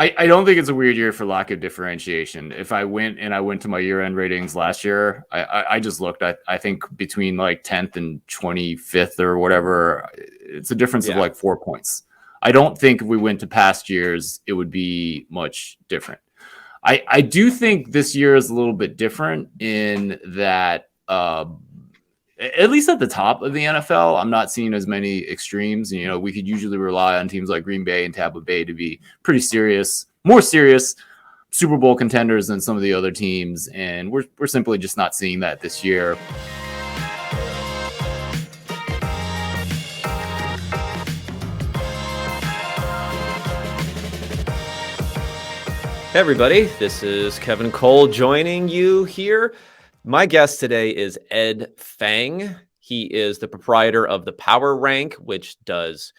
I don't think it's a weird year for lack of differentiation. If I went to my year-end ratings last year, I just looked. I think between like 10th and 25th or whatever, it's a difference of like 4 points. I don't think if we went to past years, it would be much different. I do think this year is a little bit different in that, at least at the top of the NFL, I'm not seeing as many extremes. You know, we could usually rely on teams like Green Bay and Tampa Bay to be pretty serious, more serious Super Bowl contenders than some of the other teams, and we're simply just not seeing that this year. Hey everybody, this is Kevin Cole joining you here. My guest today is Ed Feng. He is the proprietor of the Power Rank, which does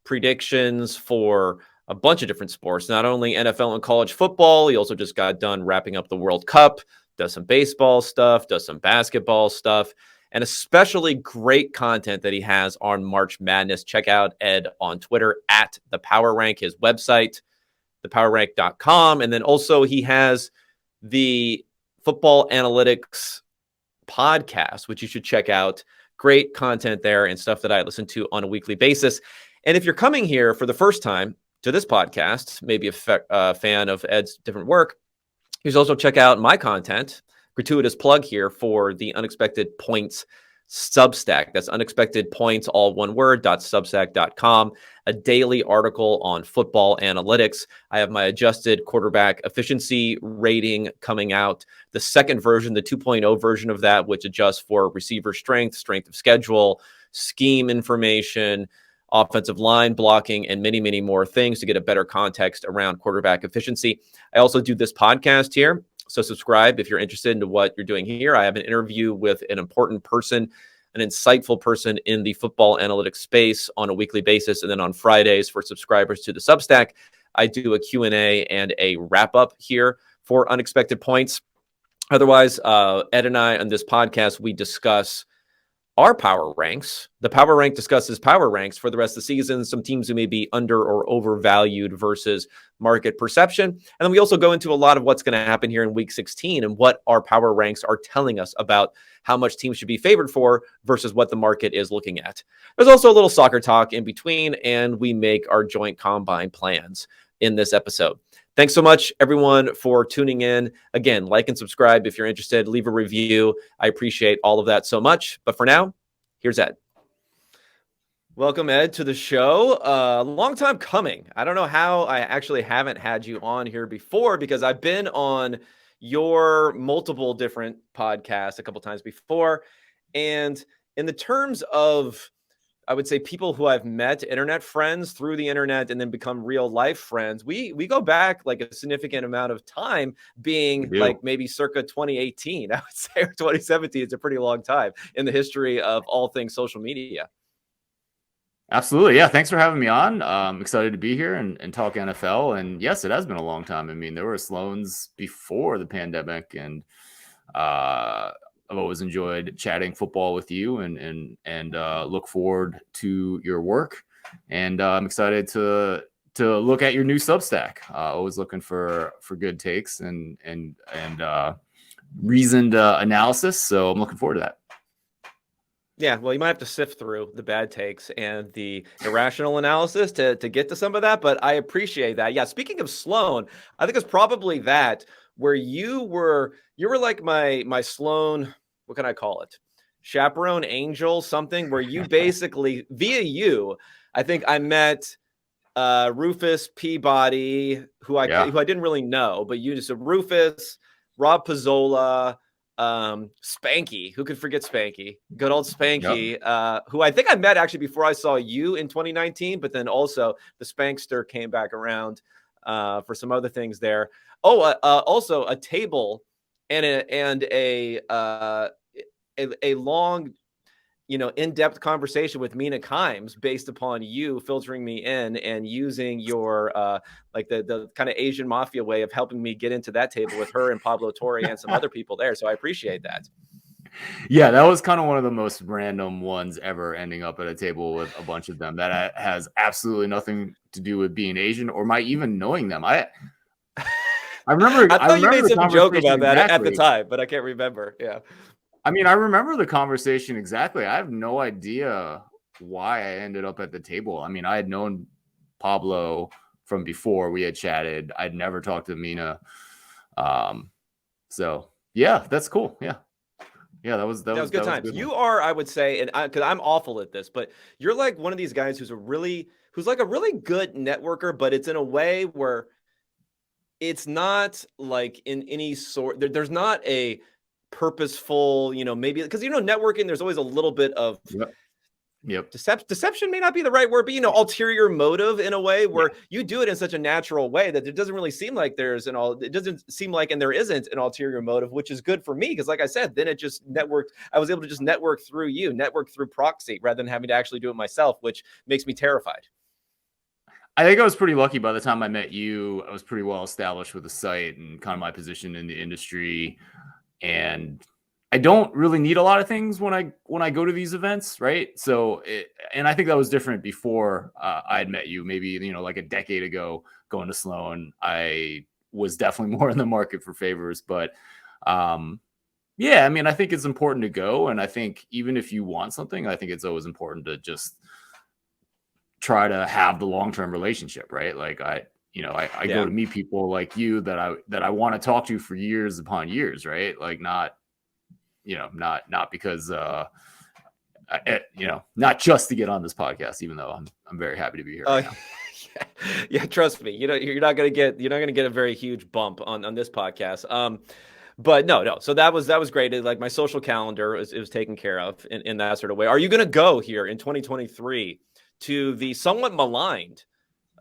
predictions for a bunch of different sports, not only NFL and college football. He also just got done wrapping up the World Cup, does some baseball stuff, does some basketball stuff, and especially great content that he has on March Madness. Check out Ed on Twitter at the Power Rank, his website, thepowerrank.com. And then also he has the Football Analytics podcast, which you should check out. Great content there and stuff that I listen to on a weekly basis. And if you're coming here for the first time to this podcast, maybe a fan of Ed's different work, you should also check out my content. Gratuitous plug here for the Unexpected Points Substack. That's Unexpected Points, all one word, .substack.com. A daily article on football analytics. I have my adjusted quarterback efficiency rating coming out. The second version, the 2.0 version of that, which adjusts for receiver strength, strength of schedule, scheme information, offensive line blocking, and many, many more things to get a better context around quarterback efficiency. I also do this podcast here. So subscribe if you're interested in what you're doing here. I have an interview with an important person, an insightful person in the football analytics space on a weekly basis. And then on Fridays for subscribers to the Substack, I do a Q&A and a wrap-up here for Unexpected Points. Otherwise, Ed and I on this podcast, we discuss our power ranks. The Power Rank discusses power ranks for the rest of the season, some teams who may be under or overvalued versus market perception. And then we also go into a lot of what's going to happen here in week 16 and what our power ranks are telling us about how much teams should be favored for versus what the market is looking at. There's also a little soccer talk in between, and we make our joint combine plans in this episode. Thanks so much, everyone, for tuning in. Again, like and subscribe if you're interested. Leave a review. I appreciate all of that so much. But for now, here's Ed. Welcome, Ed, to the show. Long time coming. I don't know how I actually haven't had you on here before because I've been on your multiple different podcasts a couple times before. And in the terms of, I would say, people who I've met, internet friends through the internet and then become real life friends, we go back like a significant amount of time, being like maybe circa 2018, I would say, or 2017. It's a pretty long time in the history of all things social media. Absolutely. Yeah. Thanks for having me on. I'm excited to be here and talk NFL. And yes, it has been a long time. I mean, there were Sloans before the pandemic, and I've always enjoyed chatting football with you and look forward to your work. And I'm excited to look at your new Substack. Always looking for good takes and reasoned analysis. So I'm looking forward to that. Yeah, well, you might have to sift through the bad takes and the irrational analysis to get to some of that, but I appreciate that. Yeah, speaking of Sloan, I think it's probably that where you were like my Sloan, what can I call it? Chaperone angel, something where you basically, via you, I think I met Rufus Peabody, who I didn't really know, but you just Rufus, Rob Pizzola, Spanky, who could forget Spanky, good old Spanky, who I think I met actually before I saw you in 2019, but then also the Spankster came back around for some other things there. Also a table and a long, in-depth conversation with Mina Kimes based upon you filtering me in and using your like the kind of Asian mafia way of helping me get into that table with her and Pablo Torre and some other people there. So I appreciate that. Yeah, that was kind of one of the most random ones ever, ending up at a table with a bunch of them that has absolutely nothing to do with being Asian or my even knowing them. I I thought you made remember the some joke conversation about that at the exactly. time, but I can't remember. Yeah. I mean, I remember the conversation exactly. I have no idea why I ended up at the table. I mean, I had known Pablo from before we had chatted. I'd never talked to Mina. So yeah, that's cool. Yeah. Yeah, that was That was good a times. good one. You are, I would say, and because I'm awful at this, but you're like one of these guys who's like a really good networker, but it's in a way where it's not like in any sort. There's not a purposeful, maybe because networking. There's always a little bit of Yep. Yep. deception may not be the right word, but ulterior motive in a way Yeah. where you do it in such a natural way that it doesn't really seem like it doesn't seem like, and there isn't an ulterior motive, which is good for me. Because like I said, then it just networked. I was able to just network through proxy rather than having to actually do it myself, which makes me terrified. I think I was pretty lucky. By the time I met you, I was pretty well established with the site and kind of my position in the industry. And I don't really need a lot of things when I go to these events, right? So, and I think that was different before I had met you. Maybe like a decade ago, going to Sloan, I was definitely more in the market for favors. But yeah, I mean, I think it's important to go, and I think even if you want something, I think it's always important to just try to have the long-term relationship, right? Like I go to meet people like you that I want to talk to for years upon years, right? Like not because not just to get on this podcast, even though I'm very happy to be here right now. Yeah, trust me. You're not gonna get a very huge bump on this podcast. But no. So that was great. Like my social calendar it was taken care of in that sort of way. Are you gonna go here in 2023 to the somewhat maligned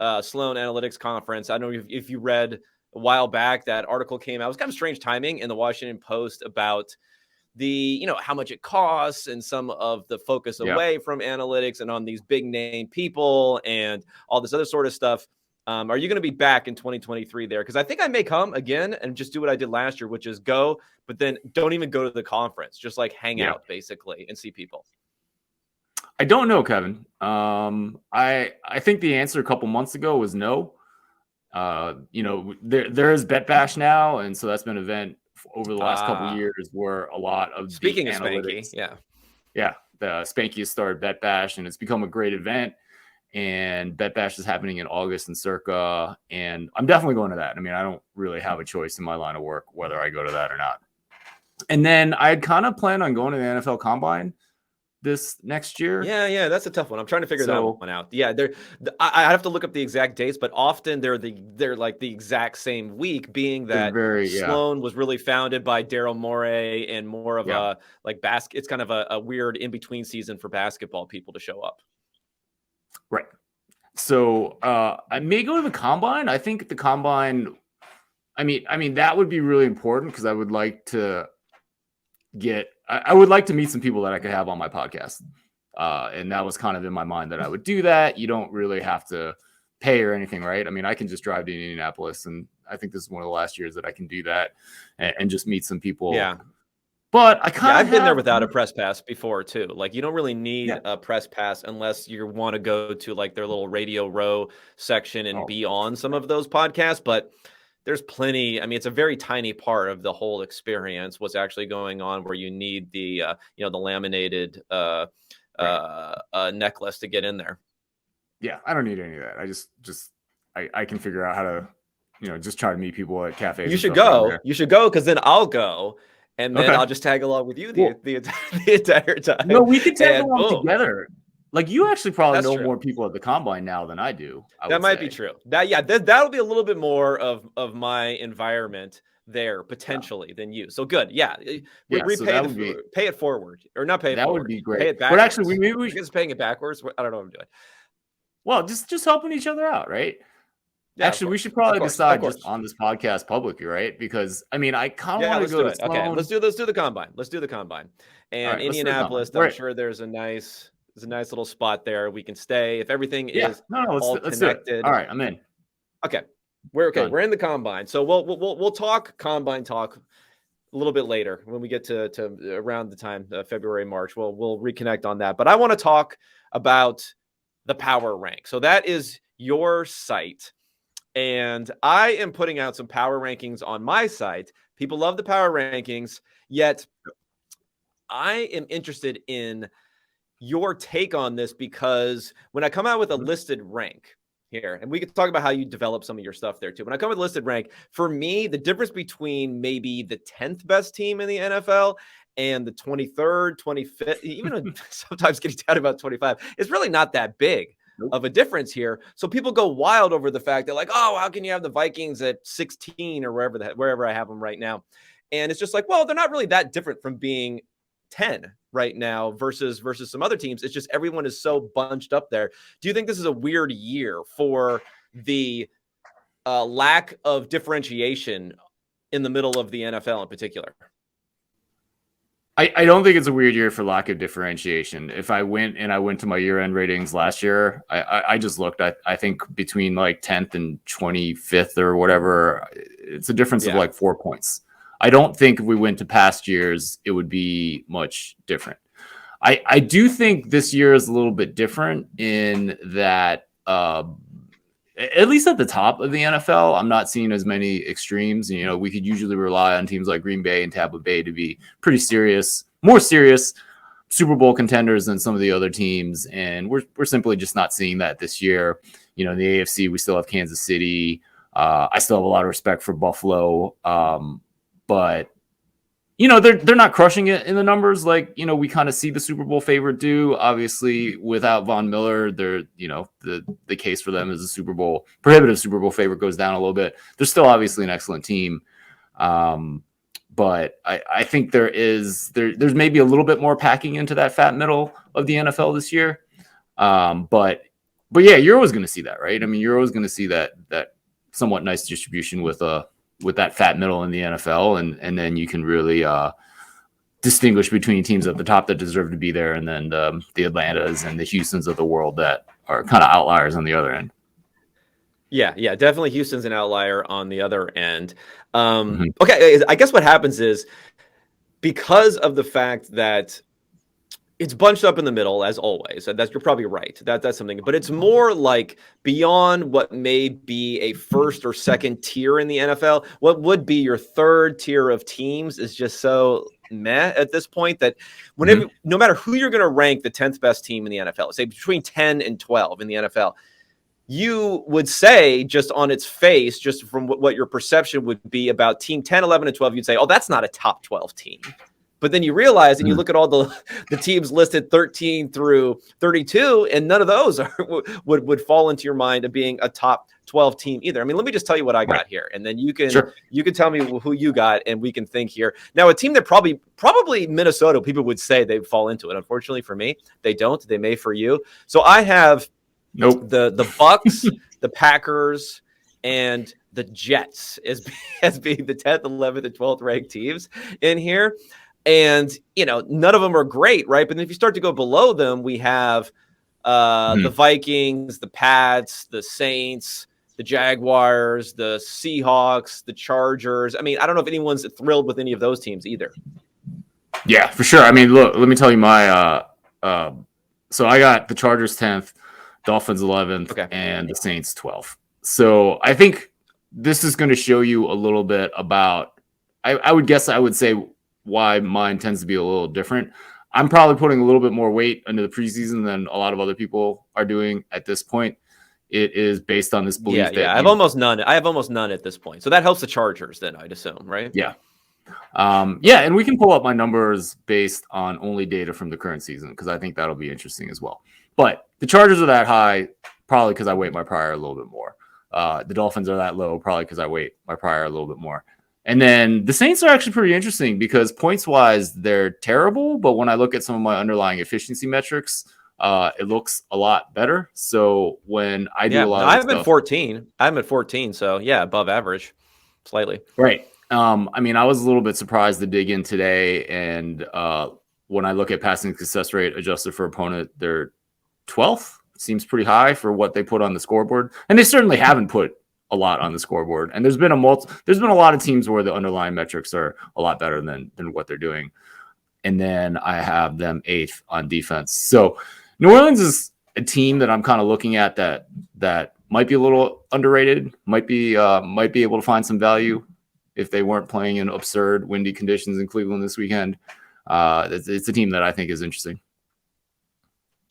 Sloan Analytics Conference? I don't know if you read a while back that article came out. It was kind of strange timing in the Washington Post about the how much it costs and some of the focus away from analytics and on these big name people and all this other sort of stuff. Are you going to be back in 2023 there? Because I think I may come again and just do what I did last year, which is go, but then don't even go to the conference, just like hang out basically and see people. I don't know, Kevin. I think the answer a couple months ago was no. There is Bet Bash now, and so that's been an event over the last couple of years where a lot of speaking the of analytics, Spanky, the Spanky has started Bet Bash, and it's become a great event. And Bet Bash is happening in August in Circa, and I'm definitely going to that. I mean, I don't really have a choice in my line of work whether I go to that or not. And then I kind of plan on going to the NFL Combine this next year. Yeah, that's a tough one. I'm trying to figure that one out. Yeah, I have to look up the exact dates, but often they're like the exact same week, being that Sloan was really founded by Daryl Morey and more of a like basket. It's kind of a weird in between season for basketball people to show up. Right. So I may go to the Combine. I think the Combine. I mean that would be really important because I would like to I would like to meet some people that I could have on my podcast. And that was kind of in my mind that I would do that. You don't really have to pay or anything, right? I mean, I can just drive to Indianapolis, and I think this is one of the last years that I can do that and just meet some people. Yeah. But I've been there without a press pass before too. Like you don't really need a press pass unless you want to go to like their little Radio Row section and be on some of those podcasts. But there's plenty. I mean, it's a very tiny part of the whole experience. What's actually going on where you need the the laminated necklace to get in there. Yeah, I don't need any of that. I just I can figure out how to just try to meet people at cafes. You should go. You should go because then I'll go. And then I'll just tag along with you the entire time. No, we could tag along together. Like you actually probably know more people at the Combine now than I do. That might be true. That'll be a little bit more of my environment there potentially than you. So good. Yeah. Pay it forward or not pay it forward. That would be great. Pay it backwards. But actually, maybe we should paying it backwards. I don't know what I'm doing. Well, just helping each other out, right? Yeah, actually, we should probably decide just on this podcast publicly, right? Because I mean, I kind of want to go to Sloan. Okay, let's do the Combine. Let's do the Combine. And Indianapolis, I'm sure there's a nice little spot there we can stay if everything is all connected. All right, I'm in. Okay, we're in the Combine, so we'll talk Combine talk a little bit later when we get to around the time February, March. We'll reconnect on that. But I want to talk about the Power Rank. So that is your site. And I am putting out some power rankings on my site. People love the power rankings, yet I am interested in your take on this because when I come out with a listed rank here, and we can talk about how you develop some of your stuff there too. When I come with a listed rank, for me, the difference between maybe the 10th best team in the NFL and the 23rd, 25th, even sometimes getting down to about 25, is really not that big of a difference here. So people go wild over the fact that, like, oh, how can you have the Vikings at 16 or wherever I have them right now? And it's just like, well, they're not really that different from being 10 right now versus some other teams. It's just everyone is so bunched up there. Do you think this is a weird year for the lack of differentiation in the middle of the NFL in particular? I don't think it's a weird year for lack of differentiation. If I went to my year-end ratings last year, I just looked. I think between like 10th and 25th or whatever, it's a difference of like 4 points. I don't think if we went to past years, it would be much different. I do think this year is a little bit different in that, at least at the top of the NFL, I'm not seeing as many extremes. You know, we could usually rely on teams like Green Bay and Tampa Bay to be pretty serious, more serious Super Bowl contenders than some of the other teams. And we're simply just not seeing that this year. You know, in the AFC, we still have Kansas City. I still have a lot of respect for Buffalo. But you know, they're not crushing it in the numbers like, you know, we kind of see the Super Bowl favorite do. Obviously, without Von Miller, they're, you know, the case for them as a prohibitive Super Bowl favorite goes down a little bit. They're still obviously an excellent team. But I think there's maybe a little bit more packing into that fat middle of the NFL this year. But yeah, you're always going to see that, right? I mean, you're always going to see that somewhat nice distribution with that fat middle in the NFL, and then you can really distinguish between teams at the top that deserve to be there, and then the Atlantas and the Houstons of the world that are kind of outliers on the other end. Yeah, definitely Houston's an outlier on the other end. Okay, I guess what happens is because of the fact that it's bunched up in the middle, as always. And you're probably right. That's something, but it's more like beyond what may be a first or second tier in the NFL. What would be your third tier of teams is just so meh at this point that whenever, no matter who you're going to rank the 10th best team in the NFL, say between 10 and 12 in the NFL, you would say just on its face, just from what your perception would be about team 10, 11, and 12, you'd say, oh, that's not a top 12 team. But then you realize, and you look at all the teams listed 13 through 32, and none of those would fall into your mind of being a top 12 team either. I mean, let me just tell you what I got here, and then you can tell me who you got, and we can think here. Now, a team that probably Minnesota, people would say they fall into it. Unfortunately for me, they don't. They may for you. So I have the Bucks, the Packers, and the Jets as being the 10th, 11th, and 12th ranked teams in here. And, you know, none of them are great, right? But then if you start to go below them, we have the Vikings, the Pats, the Saints, the Jaguars, the Seahawks, the Chargers. I mean, I don't know if anyone's thrilled with any of those teams either. Yeah, for sure. I mean, look, let me tell you my so I got the Chargers 10th, Dolphins 11th, and the Saints 12th. So I think this is going to show you a little bit about, I would say why mine tends to be a little different. I'm probably putting a little bit more weight into the preseason than a lot of other people are doing at this point. It is based on this belief that I have almost none at this point. So that helps the Chargers then, I'd assume, right? Yeah. And we can pull up my numbers based on only data from the current season because I think that'll be interesting as well. But the Chargers are that high probably because I weight my prior a little bit more. The Dolphins are that low probably because I weight my prior a little bit more. And then the Saints are actually pretty interesting because points-wise, they're terrible. But when I look at some of my underlying efficiency metrics, it looks a lot better. So when I do a lot of I'm at 14. I'm at 14. So, yeah, above average slightly. Right. I mean, I was a little bit surprised to dig in today. And when I look at passing success rate adjusted for opponent, they're 12th. Seems pretty high for what they put on the scoreboard. And they certainly haven't put a lot on the scoreboard. And there's been a lot of teams where the underlying metrics are a lot better than what they're doing. And then I have them 8th on defense. So New Orleans is a team that I'm kind of looking at that might be a little underrated. Might be able to find some value if they weren't playing in absurd windy conditions in Cleveland this weekend. It's a team that I think is interesting.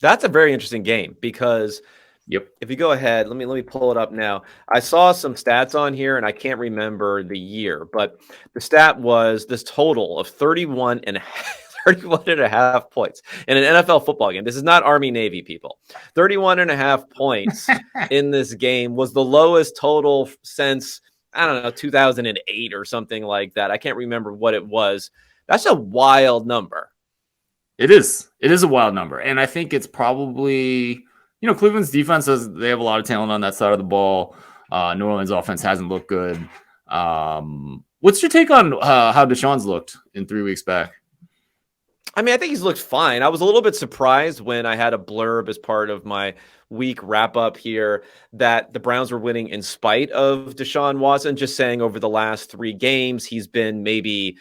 That's a very interesting game because Yep. if you go ahead, let me pull it up now. I saw some stats on here and I can't remember the year, but the stat was this total of 31 and a half points in an NFL football game. This is not Army Navy, people. 31 and a half points in this game was the lowest total since, I don't know, 2008 or something like that. I can't remember what it was. That's a wild number. It is a wild number. And I think it's probably, Cleveland's defense they have a lot of talent on that side of the ball. New Orleans offense hasn't looked good. What's your take on how Deshaun's looked in 3 weeks back? I mean, I think he's looked fine. I was a little bit surprised when I had a blurb as part of my week wrap up here that the Browns were winning in spite of Deshaun Watson, just saying over the last 3 games, he's been maybe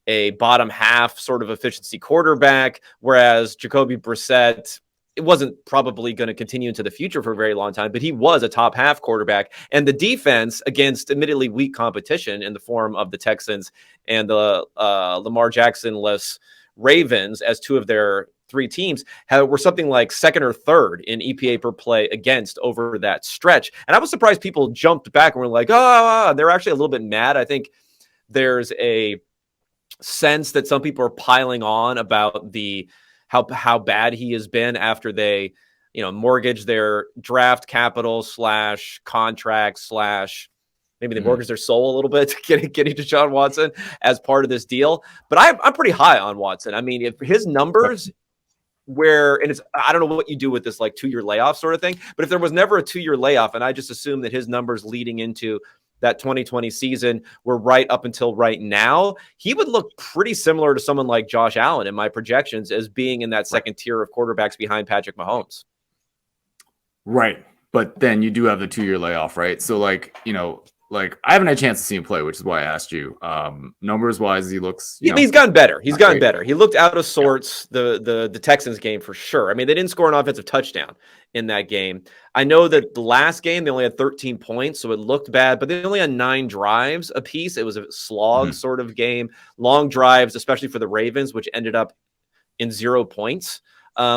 a bottom half sort of efficiency quarterback, whereas Jacoby Brissett, it wasn't probably going to continue into the future for a very long time, but he was a top half quarterback. And the defense against admittedly weak competition in the form of the Texans and the Lamar Jackson-less Ravens as 2 of their 3 teams were something like second or third in EPA per play against over that stretch. And I was surprised people jumped back and were like, oh, they're actually a little bit mad. I think there's a sense that some people are piling on about how bad he has been after they, mortgage their draft capital / contract / maybe they mortgage their soul a little bit to getting Deshaun Watson as part of this deal. But I'm pretty high on Watson. I mean, if his numbers I don't know what you do with this like 2-year layoff sort of thing, but if there was never a 2-year layoff and I just assume that his numbers leading into that 2020 season were right up until right now, he would look pretty similar to someone like Josh Allen in my projections as being in that second tier of quarterbacks behind Patrick Mahomes. Right. But then you do have the 2-year layoff, right? So I haven't had a chance to see him play, which is why I asked you. Numbers wise, he looks. He's gotten better. He's gotten better. He looked out of sorts the Texans game for sure. I mean, they didn't score an offensive touchdown in that game. I know that the last game they only had 13 points, so it looked bad. But they only had 9 drives apiece. It was a slog sort of game, long drives, especially for the Ravens, which ended up in 0 points.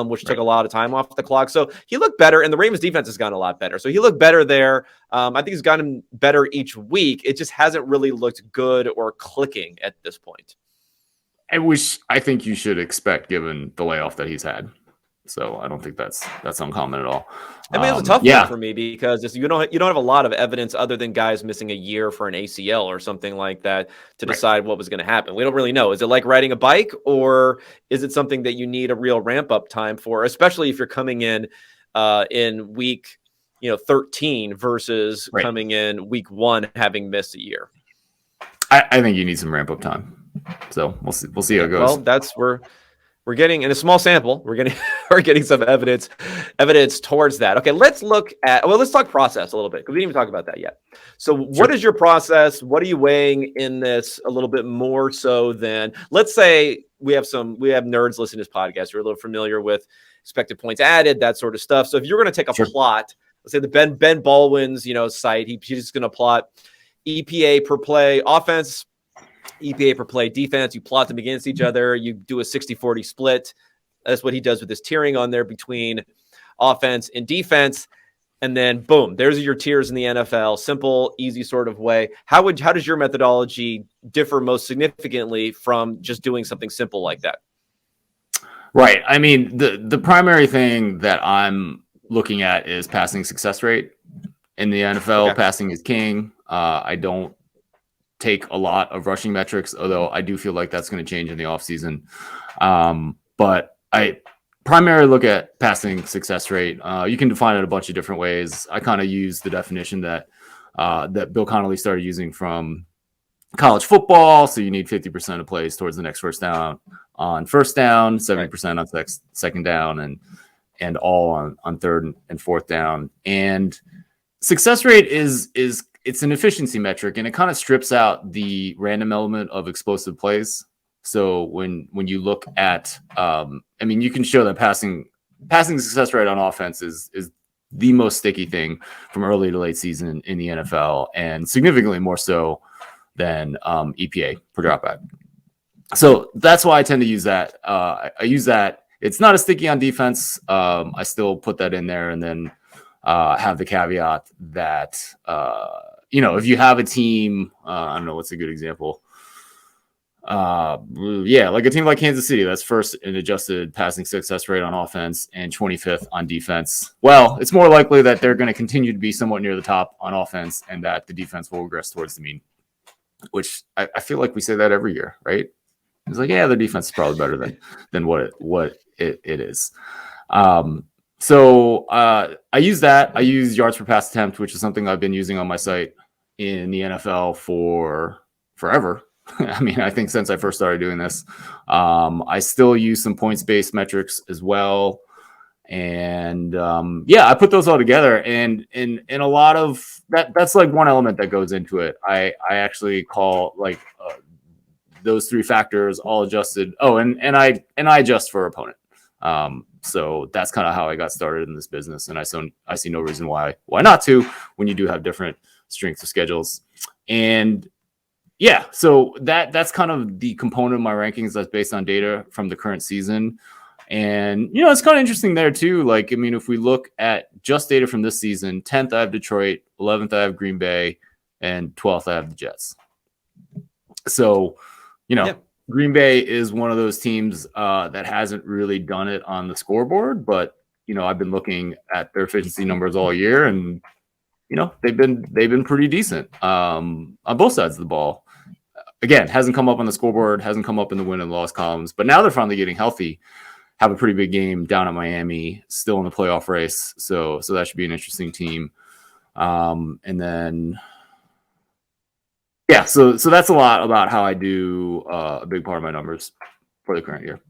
Which took a lot of time off the clock. So he looked better, and the Ravens defense has gotten a lot better. So he looked better there. I think he's gotten better each week. It just hasn't really looked good or clicking at this point. I think you should expect given the layoff that he's had. So I don't think that's uncommon at all. I mean, it was a tough one for me because you don't have a lot of evidence other than guys missing a year for an ACL or something like that to decide what was going to happen. We don't really know. Is it like riding a bike, or is it something that you need a real ramp up time for, especially if you're coming in week 13 versus coming in week 1 having missed a year? I think you need some ramp up time. So we'll see how it goes. Well, that's where we're getting in a small sample. We're getting some evidence towards that. Okay, let's talk process a little bit because we didn't even talk about that yet. So what is your process? What are you weighing in this a little bit more so than, let's say we have nerds listening to this podcast who are a little familiar with expected points added, that sort of stuff. So if you're going to take a plot, let's say the Ben Baldwin's, site, he's just going to plot EPA per play offense, EPA per play defense. You plot them against each other. You do a 60-40 split. That's what he does with this tiering on there between offense and defense. And then boom, there's your tiers in the NFL. Simple, easy sort of way. How does your methodology differ most significantly from just doing something simple like that? Right. I mean, the primary thing that I'm looking at is passing success rate in the NFL. Okay. Passing is king. I don't take a lot of rushing metrics, although I do feel like that's going to change in the offseason. But I primarily look at passing success rate. You can define it a bunch of different ways. I kind of use the definition that Bill Connolly started using from college football. So you need 50% of plays towards the next first down on first down, 70% on second down, and all on third and fourth down. And success rate is it's an efficiency metric, and it kind of strips out the random element of explosive plays. So when you look at, you can show that passing success rate on offense is the most sticky thing from early to late season in the NFL, and significantly more so than EPA per dropback. So that's why I tend to use that. I use that. It's not as sticky on defense. I still put that in there, and then have the caveat that if you have a team, I don't know what's a good example. Like a team like Kansas City that's first in adjusted passing success rate on offense and 25th on defense. Well, it's more likely that they're going to continue to be somewhat near the top on offense, and that the defense will regress towards the mean. Which I feel like we say that every year, right? It's like, yeah, the defense is probably better than what it is. So I use that. I use yards per pass attempt, which is something I've been using on my site in the NFL for forever. I mean, I think since I first started doing this, I still use some points-based metrics as well. And I put those all together, and a lot of that's like one element that goes into it. I actually call like those three factors all adjusted. Oh, and I adjust for opponent. So that's kind of how I got started in this business, and I see no reason why not to when you do have different strengths of schedules. And yeah, so that's kind of the component of my rankings that's based on data from the current season. And, it's kind of interesting there too. Like, I mean, if we look at just data from this season, 10th I have Detroit, 11th I have Green Bay, and 12th I have the Jets. So, Green Bay is one of those teams that hasn't really done it on the scoreboard, but, I've been looking at their efficiency numbers all year, and, they've been pretty decent on both sides of the ball. Again, hasn't come up on the scoreboard, hasn't come up in the win and loss columns, but now they're finally getting healthy. Have a pretty big game down at Miami, still in the playoff race. So that should be an interesting team. And then, so that's a lot about how I do a big part of my numbers for the current year.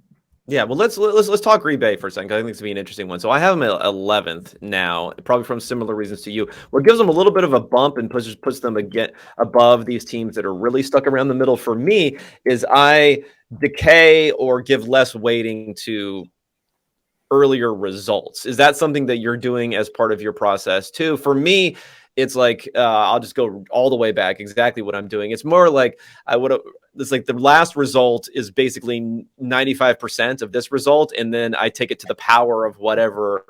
Yeah, well, let's talk Green Bay for a second. I think it's going to be an interesting one. So I have them at 11th now, probably from similar reasons to you. What gives them a little bit of a bump and puts them again above these teams that are really stuck around the middle for me is I decay or give less weighting to earlier results. Is that something that you're doing as part of your process too? For me, it's like I'll just go all the way back. Exactly what I'm doing. It's more like it's like the last result is basically 95% of this result, and then I take it to the power of whatever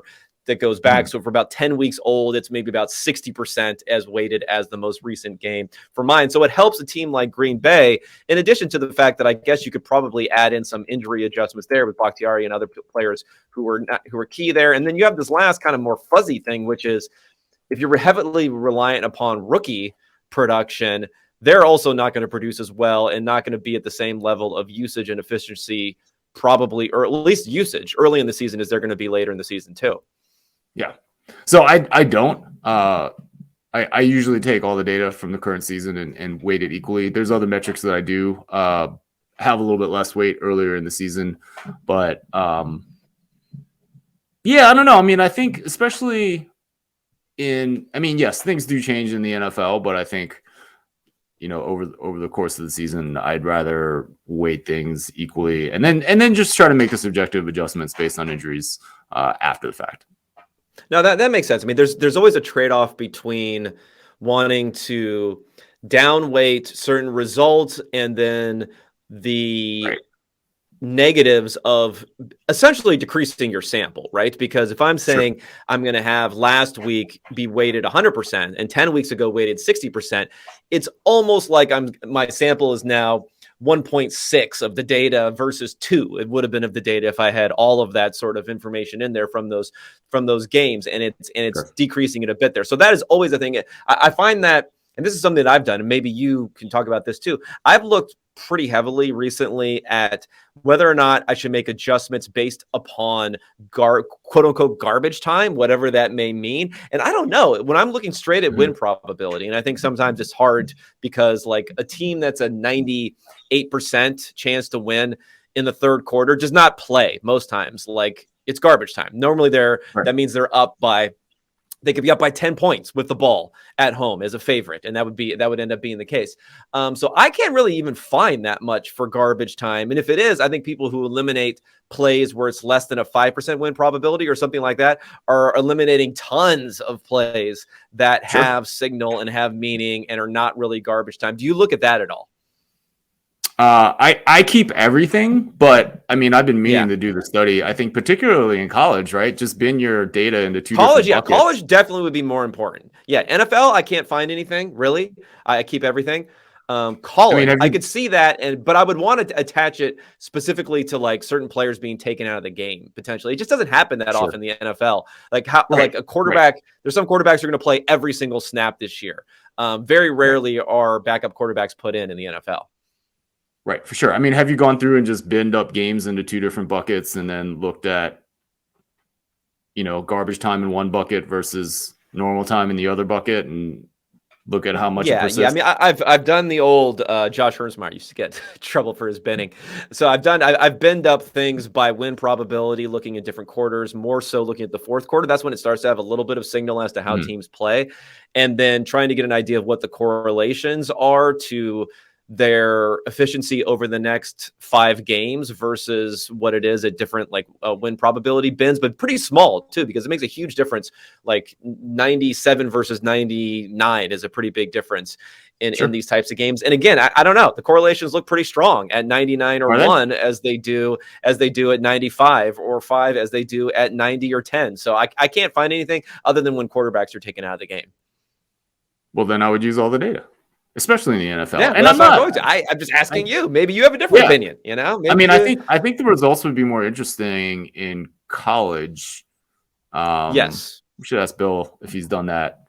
that goes back. So for about 10 weeks old, it's maybe about 60% as weighted as the most recent game for mine. So it helps a team like Green Bay, in addition to the fact that I guess you could probably add in some injury adjustments there with Bakhtiari and other players who were key there. And then you have this last kind of more fuzzy thing, which is if you're heavily reliant upon rookie production, they're also not going to produce as well and not going to be at the same level of usage and efficiency, probably, or at least usage early in the season as they're going to be later in the season too. Yeah. So I don't. I usually take all the data from the current season and weight it equally. There's other metrics that I do have a little bit less weight earlier in the season, but I don't know. I mean, I think especially yes, things do change in the NFL, but I think over the course of the season, I'd rather weight things equally and then just try to make the subjective adjustments based on injuries after the fact. No, that makes sense. I mean, there's always a trade-off between wanting to downweight certain results and then the negatives of essentially decreasing your sample, right? Because if I'm saying I'm going to have last week be weighted 100% and 10 weeks ago weighted 60%, it's almost like my sample is now 1.6 of the data versus 2 it would have been of the data if I had all of that sort of information in there from those games, and it's decreasing it a bit there. So that is always a thing. I find that, and this is something that I've done, and maybe you can talk about this too. I've looked pretty heavily recently at whether or not I should make adjustments based upon quote unquote garbage time, whatever that may mean. And I don't know, when I'm looking straight at win probability, and I think sometimes it's hard because like a team that's a 98% chance to win in the third quarter does not play most times. Like it's garbage time. Normally that means they're up by they could be up by 10 points with the ball at home as a favorite. And that would end up being the case. So I can't really even find that much for garbage time. And if it is, I think people who eliminate plays where it's less than a 5% win probability or something like that are eliminating tons of plays that have signal and have meaning and are not really garbage time. Do you look at that at all? I keep everything, but I mean, I've been meaning to do the study. I think particularly in college, right? Just bin your data into two different buckets. College definitely would be more important. Yeah, NFL, I can't find anything really. I keep everything. College, I could see that, but I would want to attach it specifically to like certain players being taken out of the game potentially. It just doesn't happen that often in the NFL. Like like a quarterback, there's some quarterbacks who are going to play every single snap this year. Very rarely are backup quarterbacks put in the NFL. Right, for sure. I mean, have you gone through and just binned up games into two different buckets and then looked at, garbage time in one bucket versus normal time in the other bucket and look at how much it persists? Yeah. I mean, I've done the old Josh Hernsmeyer used to get trouble for his binning. So I've binned up things by win probability, looking at different quarters, more so looking at the fourth quarter. That's when it starts to have a little bit of signal as to how teams play, and then trying to get an idea of what the correlations are to their efficiency over the next 5 games versus what it is at different win probability bins, but pretty small too, because it makes a huge difference. Like 97 versus 99 is a pretty big difference in these types of games. And again, I don't know, the correlations look pretty strong at 99 or 1 as they do at 95 or 5 as they do at 90 or 10. So I can't find anything other than when quarterbacks are taken out of the game. Well, then I would use all the data. Especially in the NFL. Yeah, and I'm not going to. I'm just asking you. Maybe you have a different opinion, Maybe I think the results would be more interesting in college. Yes. We should ask Bill if he's done that.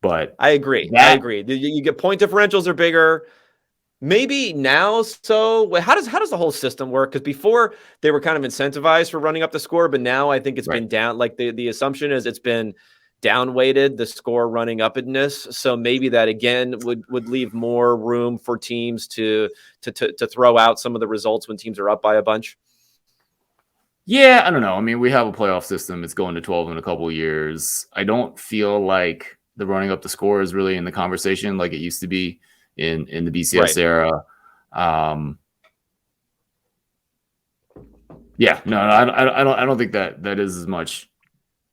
But I agree. You get point differentials are bigger. Maybe now. So how does the whole system work? Because before they were kind of incentivized for running up the score, but now I think it's been down. Like the assumption is it's been down-weighted, the score running upness. So maybe that again would leave more room for teams to throw out some of the results when teams are up by a bunch. Yeah, I don't know. I mean, we have a playoff system. It's going to 12 in a couple of years. I don't feel like the running up the score is really in the conversation like it used to be in the BCS era. I don't think that is as much.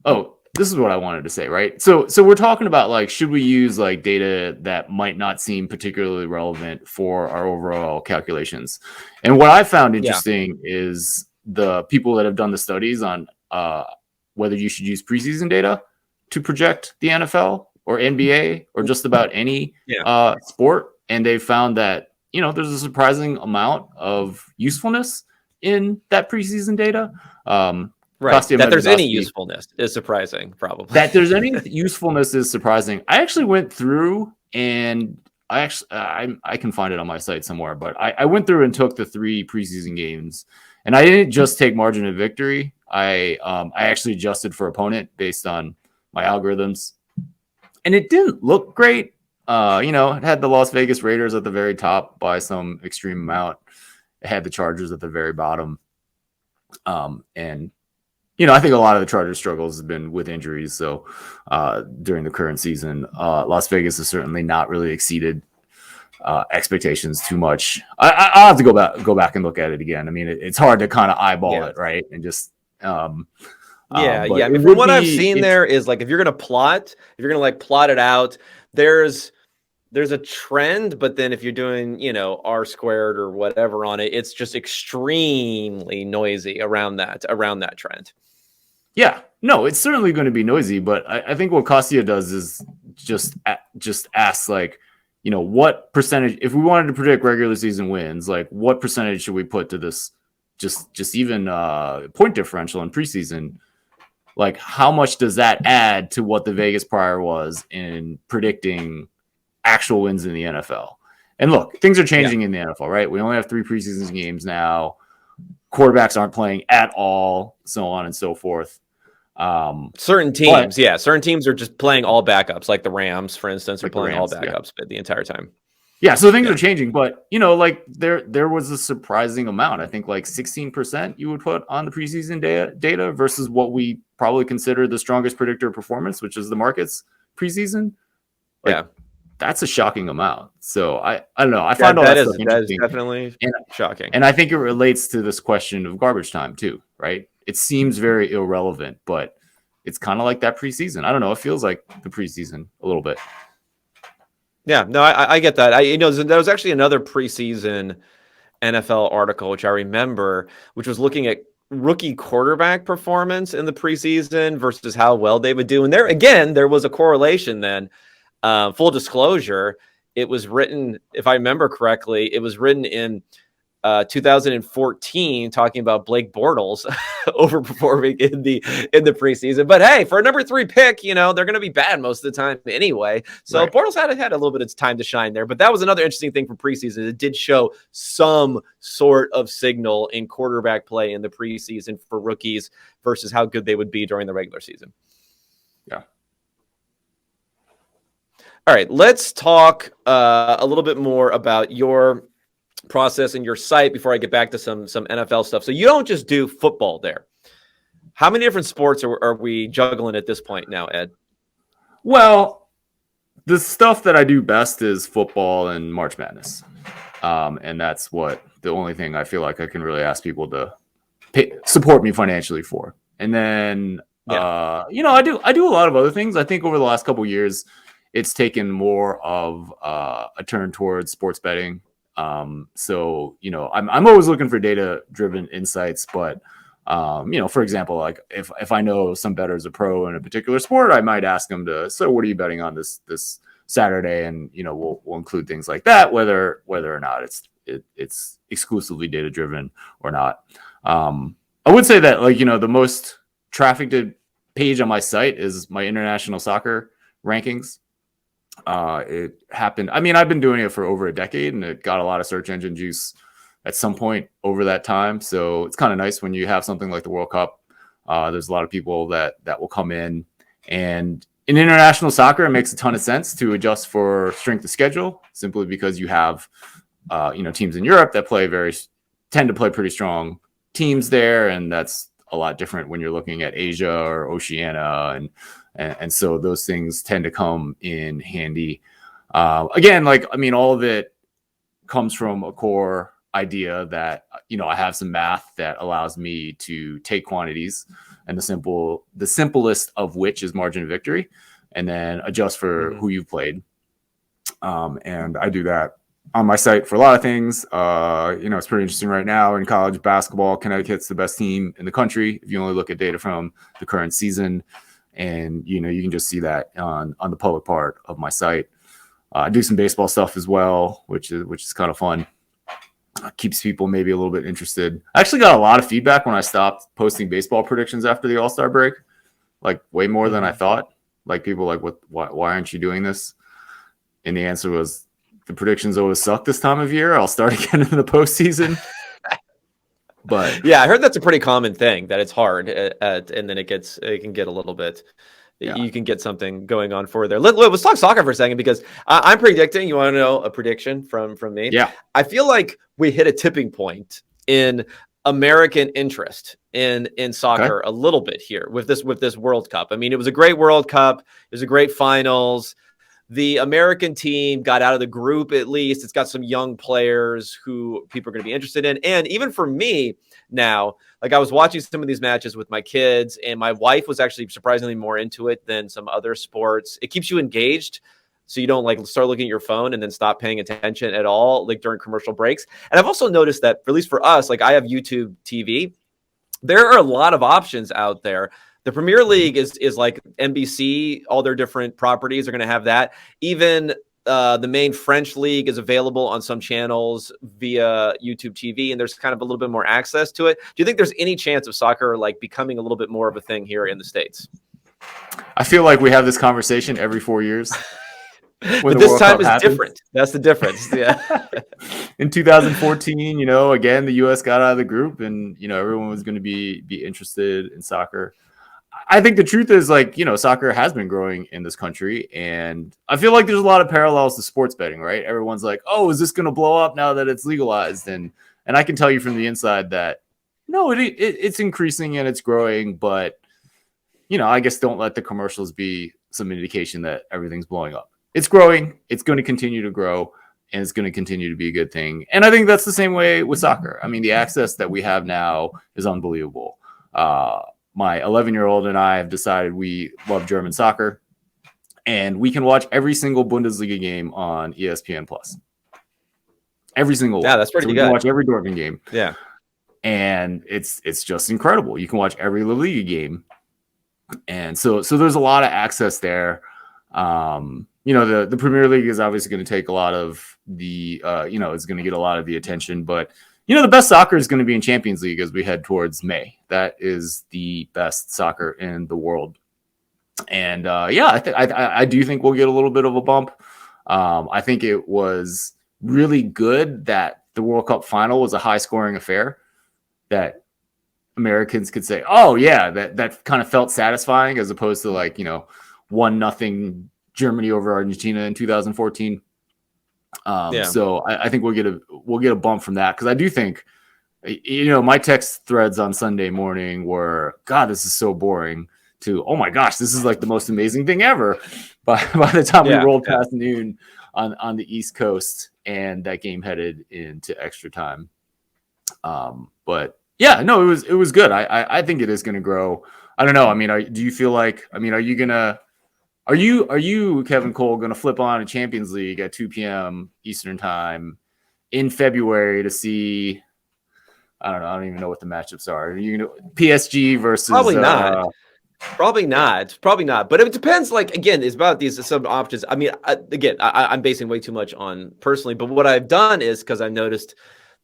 Oh, this is what I wanted to say, right? So we're talking about like, should we use like data that might not seem particularly relevant for our overall calculations? And what I found interesting is the people that have done the studies on whether you should use preseason data to project the NFL or NBA or just about any sport. And they found that, there's a surprising amount of usefulness in that preseason data. That there's any usefulness is surprising, probably. That there's any usefulness is surprising. I actually went through and I can find it on my site somewhere, but I went through and took the 3 preseason games, and I didn't just take margin of victory. I actually adjusted for opponent based on my algorithms, and it didn't look great. It had the Las Vegas Raiders at the very top by some extreme amount. It had the Chargers at the very bottom, and I think a lot of the Chargers' struggles have been with injuries. So during the current season, Las Vegas has certainly not really exceeded expectations too much. I'll have to go back and look at it again. I mean, it's hard to kind of eyeball it, right? And just I mean, from what I've seen, there is like if you're gonna plot it out, there's a trend, but then if you're doing R squared or whatever on it, it's just extremely noisy around that trend. Yeah, no, it's certainly going to be noisy, but I think what Costia does is just ask like, what percentage, if we wanted to predict regular season wins, like what percentage should we put to this, just even point differential in preseason? Like how much does that add to what the Vegas prior was in predicting actual wins in the NFL? And look, things are changing in the NFL, right? We only have 3 preseason games now. Quarterbacks aren't playing at all, so on and so forth. Certain teams are just playing all backups, like the Rams, for instance, are playing all backups the entire time. Yeah, so things are changing, but like there was a surprising amount. I think like 16% you would put on the preseason data versus what we probably consider the strongest predictor of performance, which is the markets preseason. Like, Yeah, that's a shocking amount. So I don't know. I find all that that is stuff that is interesting. definitely And, shocking. and I think it relates to this question of garbage time too, right? It seems very irrelevant, but it's kind of like that preseason. I don't know. It feels like the preseason a little bit. Yeah, no, I get that. There was actually another preseason NFL article, which I remember, which was looking at rookie quarterback performance in the preseason versus how well they would do. And there, again, there was a correlation then. Full disclosure, it was written, if I remember correctly, it was written in 2014, talking about Blake Bortles overperforming in the preseason. But hey, for a number 3 pick, they're going to be bad most of the time anyway. So right. Bortles had a little bit of time to shine there. But that was another interesting thing for preseason. It did show some sort of signal in quarterback play in the preseason for rookies versus how good they would be during the regular season. Yeah. All right, let's talk a little bit more about your process and your site before I get back to some NFL stuff. So you don't just do football there. How many different sports are we juggling at this point now, Ed? Well, the stuff that I do best is football and March Madness. And that's the only thing I feel like I can really ask people to support me financially for. And then, I do a lot of other things. I think over the last couple of years, it's taken more of a turn towards sports betting. So, I'm always looking for data-driven insights, but, for example, like if I know some bettor's a pro in a particular sport, I might ask them so what are you betting on this Saturday? And, we'll include things like that, whether or not it's exclusively data-driven or not. I would say that, the most trafficked page on my site is my international soccer rankings. It happened. I mean, I've been doing it for over a decade, and it got a lot of search engine juice at some point over that time. So it's kind of nice when you have something like the World Cup. There's a lot of people that will come in, and in international soccer, it makes a ton of sense to adjust for strength of schedule, simply because you have, teams in Europe that tend to play pretty strong teams there, and that's a lot different when you're looking at Asia or Oceania, and so those things tend to come in handy. Again, all of it comes from a core idea that, I have some math that allows me to take quantities, and the simplest of which is margin of victory, and then adjust for who you've played. And I do that on my site for a lot of things. It's pretty interesting right now in college basketball. Connecticut's the best team in the country if you only look at data from the current season. And, you can just see that on the public part of my site. I do some baseball stuff as well, which is kind of fun. Keeps people maybe a little bit interested. I actually got a lot of feedback when I stopped posting baseball predictions after the All-Star break, like way more than I thought. Like people like, why aren't you doing this? And the answer was, the predictions always suck this time of year. I'll start again in the postseason. But yeah, I heard that's a pretty common thing, that it's hard, and then it can get a little bit. Yeah. You can get something going on for there. Let's talk soccer for a second, because I'm predicting. You want to know a prediction from me? Yeah, I feel like we hit a tipping point in American interest in soccer a little bit here with this World Cup. I mean, it was a great World Cup. It was a great finals. The American team got out of the group, at least. It's got some young players who people are going to be interested in. And even for me now, like, I was watching some of these matches with my kids, and my wife was actually surprisingly more into it than some other sports. It keeps you engaged, so you don't start looking at your phone and then stop paying attention at all, during commercial breaks. And I've also noticed that, at least for us, I have YouTube TV. There are a lot of options out there. The Premier League is like NBC, all their different properties are going to have that. Even the main French league is available on some channels via YouTube TV, and there's kind of a little bit more access to it. Do you think there's any chance of soccer becoming a little bit more of a thing here in the States? I feel like we have this conversation every 4 years. But this time is different. That's the difference. Yeah. In 2014, again, the U.S. got out of the group, and, everyone was going to be interested in soccer. I think the truth is, soccer has been growing in this country, and I feel like there's a lot of parallels to sports betting, right? Everyone's like, oh, is this going to blow up now that it's legalized? And I can tell you from the inside that, no, it's increasing and it's growing, but I guess don't let the commercials be some indication that everything's blowing up. It's growing. It's going to continue to grow, and it's going to continue to be a good thing. And I think that's the same way with soccer. I mean, the access that we have now is unbelievable. My 11-year-old and I have decided we love German soccer, and we can watch every single Bundesliga game on ESPN Plus. Every single one. Yeah, that's pretty so we good. can watch every Dortmund game. Yeah. And it's just incredible. You can watch every La Liga game. And so there's a lot of access there. The Premier League is obviously going to take a lot of the, it's going to get a lot of the attention. But, the best soccer is going to be in Champions League as we head towards May. That is the best soccer in the world. And, I do think we'll get a little bit of a bump. I think it was really good that the World Cup final was a high-scoring affair, that Americans could say, oh, yeah, that kind of felt satisfying, as opposed to 1-0 Germany over Argentina in 2014. So I think we'll get a bump from that, because I do think, my text threads on Sunday morning were, God, this is so boring, to, oh my gosh, this is like the most amazing thing ever. By the time we rolled past noon on the East Coast, and that game headed into extra time. But yeah, no, it was good. I think it is going to grow. I don't know. I mean, do you feel like, are you, Kevin Cole, going to flip on a Champions League at 2 p.m. Eastern time in February to see, I don't even know what the matchups are. Are you PSG versus Probably not. Probably not. But it depends. Again, it's about these some options. I mean, I'm basing way too much on personally. But what I've done is, because I've noticed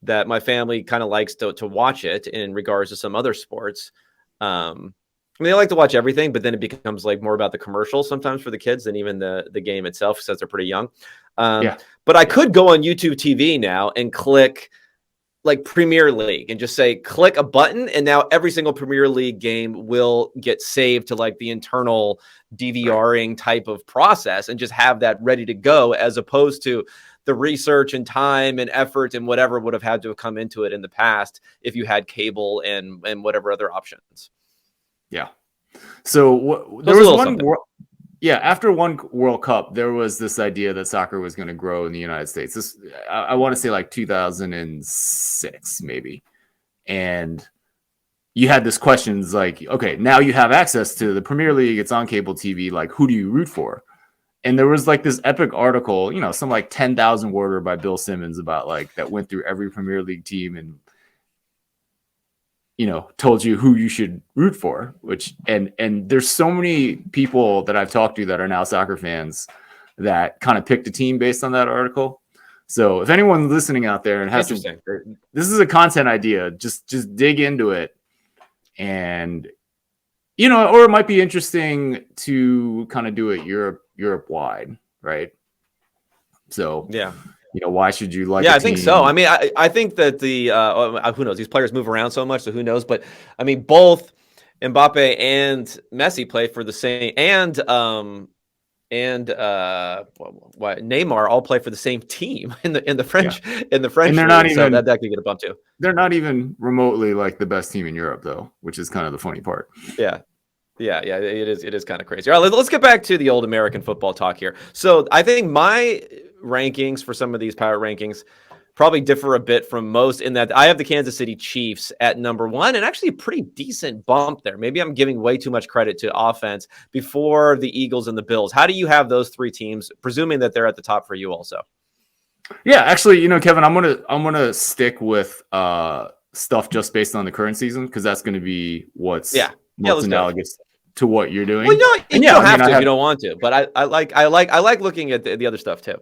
that my family kind of likes to watch it in regards to some other sports. They like to watch everything, but then it becomes more about the commercials sometimes for the kids than even the game itself, since they're pretty young. But I could go on YouTube TV now and click Premier League and just say, click a button, and now every single Premier League game will get saved to the internal DVRing type of process, and just have that ready to go, as opposed to the research and time and effort and whatever would have had to have come into it in the past if you had cable and whatever other options. Yeah. So there was one. After one World Cup, there was this idea that soccer was going to grow in the United States. This, I want to say 2006, maybe. And you had this questions okay, now you have access to the Premier League. It's on cable TV. Who do you root for? And there was this epic article, some 10,000 worder by Bill Simmons about that went through every Premier League team and, told you who you should root for, and there's so many people that I've talked to that are now soccer fans that kind of picked a team based on that article. So if anyone's listening out there and has this is a content idea, just dig into it, and or it might be interesting to kind of do it Europe wide, right? So why should you like? Yeah, I think so. I mean, I think that who knows? These players move around so much, so who knows? But I mean, both Mbappe and Messi play for the same, and Neymar all play for the same team in the French and they're not even, so that could get a bump too. They're not even remotely the best team in Europe, though, which is kind of the funny part. Yeah. It is kind of crazy. All right, let's get back to the old American football talk here. So I think my rankings for some of these power rankings probably differ a bit from most, in that I have the Kansas City Chiefs at number 1, and actually a pretty decent bump there. Maybe I'm giving way too much credit to offense before the Eagles and the Bills. How do you have those three teams, presuming that they're at the top for you also? Yeah, actually, Kevin, I'm gonna stick with stuff just based on the current season, because that's going to be what's most analogous to what you're doing. Well, you don't have to if you don't want to, but I like looking at the other stuff too.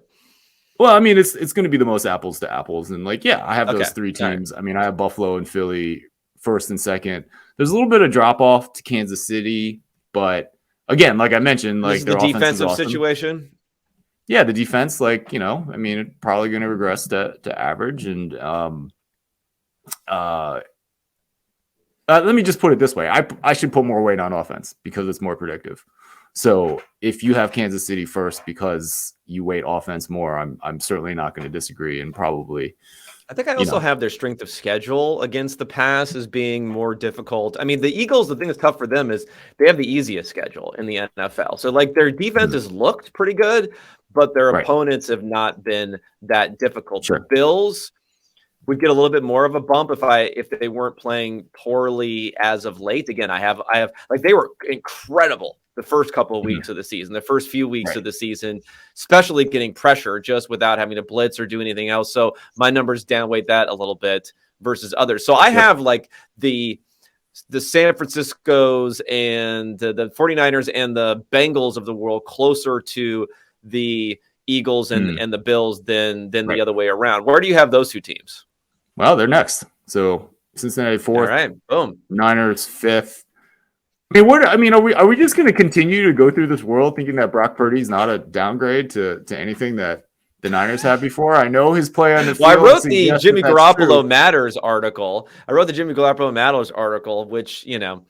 Well, I mean, it's going to be the most apples to apples, and I have those three teams. Right. I mean, I have Buffalo and Philly first and second. There's a little bit of drop off to Kansas City, but again, like I mentioned, their the defensive situation. Yeah, the defense, I mean, it's probably going to regress to average, and let me just put it this way: I should put more weight on offense because it's more predictive. So if you have Kansas City first because you weight offense more, I'm certainly not going to disagree, and probably I think I also have their strength of schedule against the pass as being more difficult. I mean, the Eagles, the thing that's tough for them is they have the easiest schedule in the NFL. So, like, their defense has looked pretty good, but their opponents have not been that difficult. Sure. The Bills would get a little bit more of a bump if they weren't playing poorly as of late. Again, I have like, they were incredible the first couple of weeks of the season, the first few weeks of the season, especially getting pressure just without having to blitz or do anything else. So my numbers downweight that a little bit versus others. So I have like the San Franciscos and the 49ers and the Bengals of the world closer to the Eagles and the Bills than the other way around. Where do you have those two teams? Well, they're next. So Cincinnati 4th. All right, boom. Niners 5th. I mean, are we just going to continue to go through this world thinking that Brock Purdy's not a downgrade to anything that the Niners had before? I know his play on the field. Well, I wrote the Jimmy Garoppolo Matters article. Which, you know,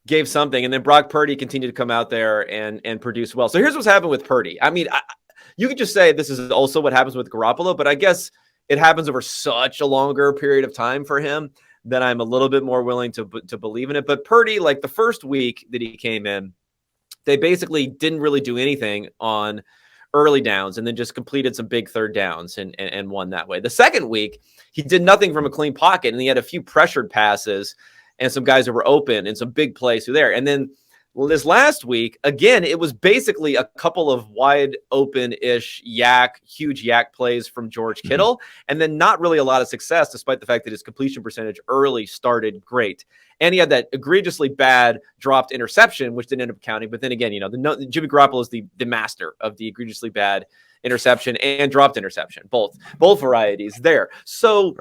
gave something, and then Brock Purdy continued to come out there and produce well. So here's what's happened with Purdy. I mean, you could just say this is also what happens with Garoppolo, but I guess it happens over such a longer period of time for him that I'm a little bit more willing to believe in it. But Purdy, like the first week that he came in, they basically didn't really do anything on early downs and then just completed some big third downs and won that way. The second week, he did nothing from a clean pocket, and he had a few pressured passes and some guys that were open and some big plays through there. And then this last week, again, it was basically a couple of wide open-ish huge yak plays from George Kittle, and then not really a lot of success, despite the fact that his completion percentage early started great. And he had that egregiously bad dropped interception, which didn't end up counting. But then again, you know, Jimmy Garoppolo is the master of the egregiously bad interception and dropped interception, both varieties there. So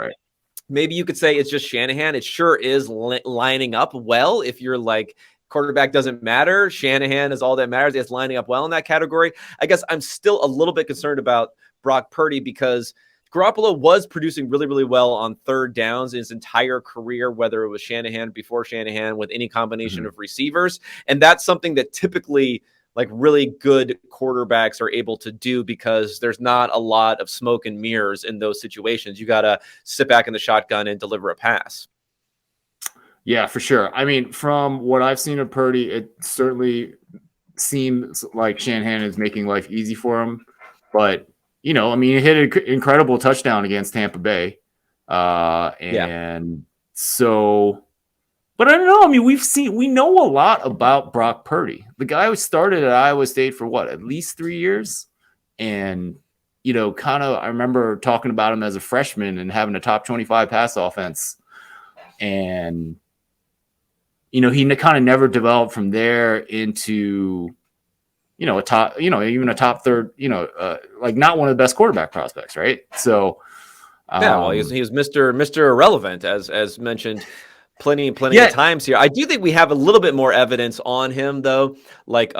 maybe you could say it's just Shanahan. It sure is lining up well if you're like, quarterback doesn't matter. Shanahan is all that matters. It's lining up well in that category. I guess I'm still a little bit concerned about Brock Purdy because Garoppolo was producing really, really well on third downs in his entire career, whether it was Shanahan, before Shanahan, with any combination of receivers. And that's something that typically like really good quarterbacks are able to do because there's not a lot of smoke and mirrors in those situations. You got to sit back in the shotgun and deliver a pass. Yeah, for sure. I mean, from what I've seen of Purdy, it certainly seems like Shanahan is making life easy for him. But, you know, I mean, he hit an incredible touchdown against Tampa Bay. So, but I don't know. I mean, we know a lot about Brock Purdy. The guy who started at Iowa State for at least 3 years. And, you know, I remember talking about him as a freshman and having a top 25 pass offense. And, you know, he kind of never developed from there into, you know, even a top third, you know, like not one of the best quarterback prospects, right? So, well, he was Mr. Irrelevant, as mentioned plenty of times here. I do think we have a little bit more evidence on him, though, like